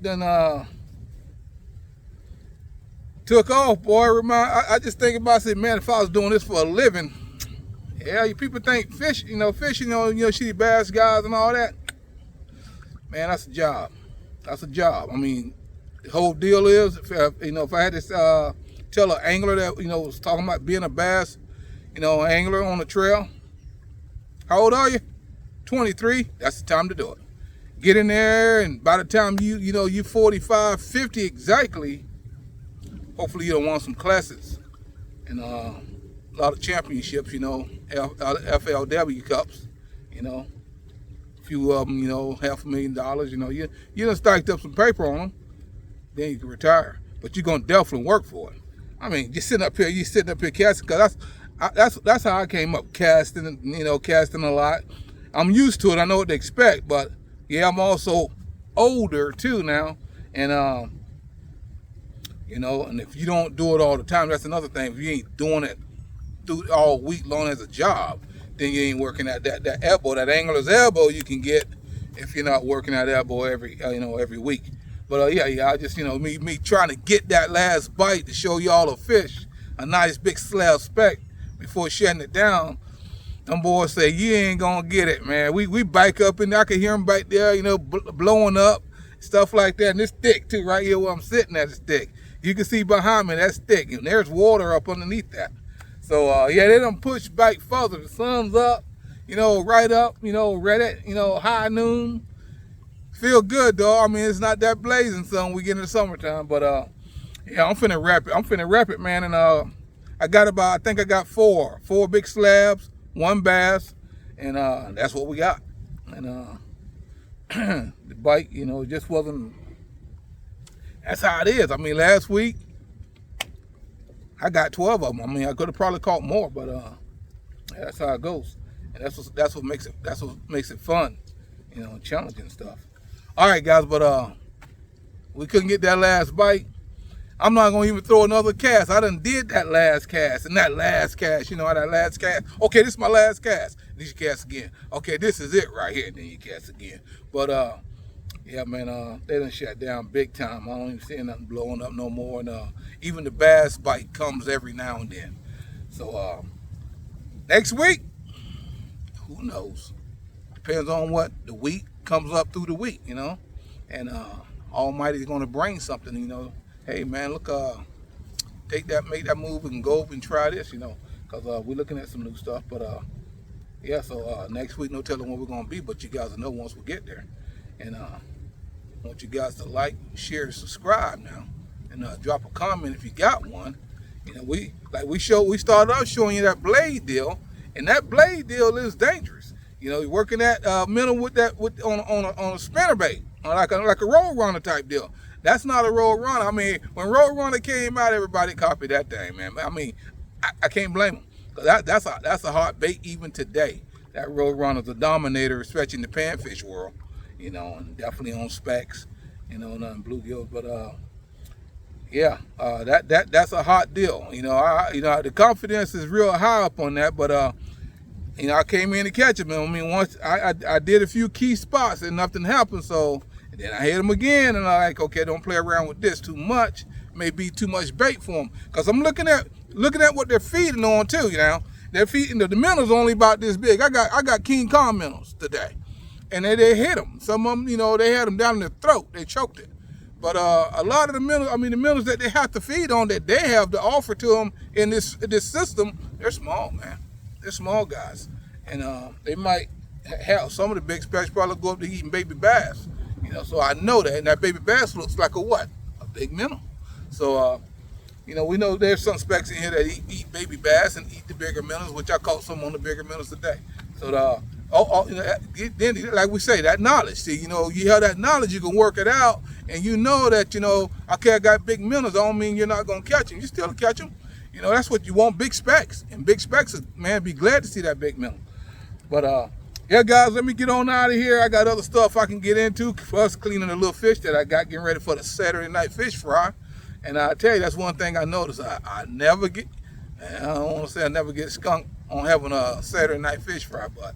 S1: done took off, boy. I just think about, say, man, if I was doing this for a living, yeah, you people think fishing, shitty bass guys and all that. Man, that's a job. That's a job. I mean, the whole deal is, if I had to tell an angler that, was talking about being a bass, angler on the trail, how old are you? 23. That's the time to do it. Get in there, and by the time you 45, 50 exactly, hopefully you'll want some classes and a lot of championships, FLW cups, a few of them, $500,000, you done stacked up some paper on them, then you can retire. But you're gonna definitely work for it. I mean, you sitting up here casting, cause that's how I came up casting, casting a lot. I'm used to it. I know what to expect, but yeah, I'm also older too now, and and if you don't do it all the time, that's another thing. If you ain't doing it through all week long as a job, then you ain't working at that elbow, that angler's elbow you can get if you're not working at elbow every week. But I just me trying to get that last bite to show y'all a fish, a nice big slab speck before shutting it down. Them boys say you ain't gonna get it, man. We bike up and I can hear them back there, blowing up, stuff like that. And it's thick too, right here where I'm sitting at is thick. You can see behind me that's thick, and there's water up underneath that. So they done push back further. The sun's up, right up, right at high noon. Feel good though. I mean, it's not that blazing sun we get in the summertime, but I'm finna wrap it, man. And I think I got four big slabs, one bass, and that's what we got. And the bite, it just wasn't. That's how it is. I mean, last week I got 12 of them. I mean, I could have probably caught more, but that's how it goes. And that's what makes it fun, challenging stuff. All right, guys, but we couldn't get that last bite. I'm not gonna even throw another cast. I done did that last cast, and that last cast, that last cast. Okay, this is my last cast. Then you cast again. Okay, this is it right here. And then you cast again. But yeah, man, they done shut down big time. I don't even see nothing blowing up no more. And even the bass bite comes every now and then. So next week, who knows? Depends on what the week comes up through the week, and Almighty's going to bring something, hey man, look, make that move and go up and try this, because we're looking at some new stuff. But yeah, so next week, no telling where we're going to be, but you guys will know once we get there. And I want you guys to like, share, and subscribe now, and drop a comment if you got one. We started out showing you that blade deal, and that blade deal is dangerous. You're working at minnow on a spinnerbait, like a road runner type deal. That's not a road runner. I mean, when road runner came out, everybody copied that thing, man. I mean, I can't blame them. That's a hard bait even today. That road runner's a dominator, especially in the panfish world. And definitely on specs, and bluegills. But yeah, that's a hot deal. The confidence is real high up on that. But I came in to catch him. I mean, once I did a few key spots and nothing happened. So then I hit him again, and I'm like, okay, don't play around with this too much. May be too much bait for him. Cause I'm looking at looking at what they're feeding on too. You know, they're feeding the minnows only about this big. I got King Kong minnows today, and they hit them. Some of them, you know, they had them down in their throat. They choked it. But a lot of the minnows, I mean, the minnows that they have to feed on, that they have to offer to them in this system, they're small, man. They're small guys, and they might have some of the big specs probably go up to eating baby bass. You know, so I know that, and that baby bass looks like a what? A big minnow. So you know, we know there's some specs in here that eat baby bass and eat the bigger minnows, which I caught some on the bigger minnows today. So you know, then like we say, that knowledge. See, you know, you have that knowledge, you can work it out, and you know that, you know, okay, I got big minnows. I don't mean you're not gonna catch them. You still catch them. You know, that's what you want, big specs. And big specs, man, be glad to see that big minnow. But yeah, guys, let me get on out of here. I got other stuff I can get into for us cleaning the little fish that I got, getting ready for the Saturday night fish fry. And I tell you, that's one thing I noticed. I never get, I don't want to say I never get skunked on having a Saturday night fish fry, but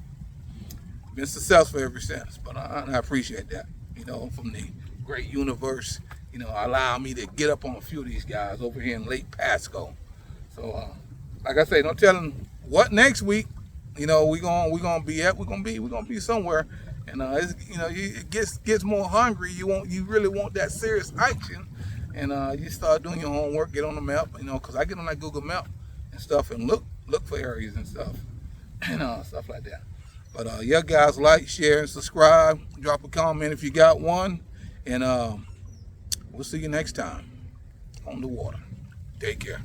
S1: been successful ever since. But I appreciate that, you know, from the great universe, you know, allow me to get up on a few of these guys over here in Lake Pasco. So, like I say, don't tell them what next week. You know, we're gonna be somewhere, and it's, you know, it gets more hungry. You really want that serious action, and you start doing your homework, get on the map. You know, because I get on that Google map and stuff and look for areas and stuff, and stuff like that. But yeah, guys, like, share, and subscribe. Drop a comment if you got one, and we'll see you next time on the water. Take care.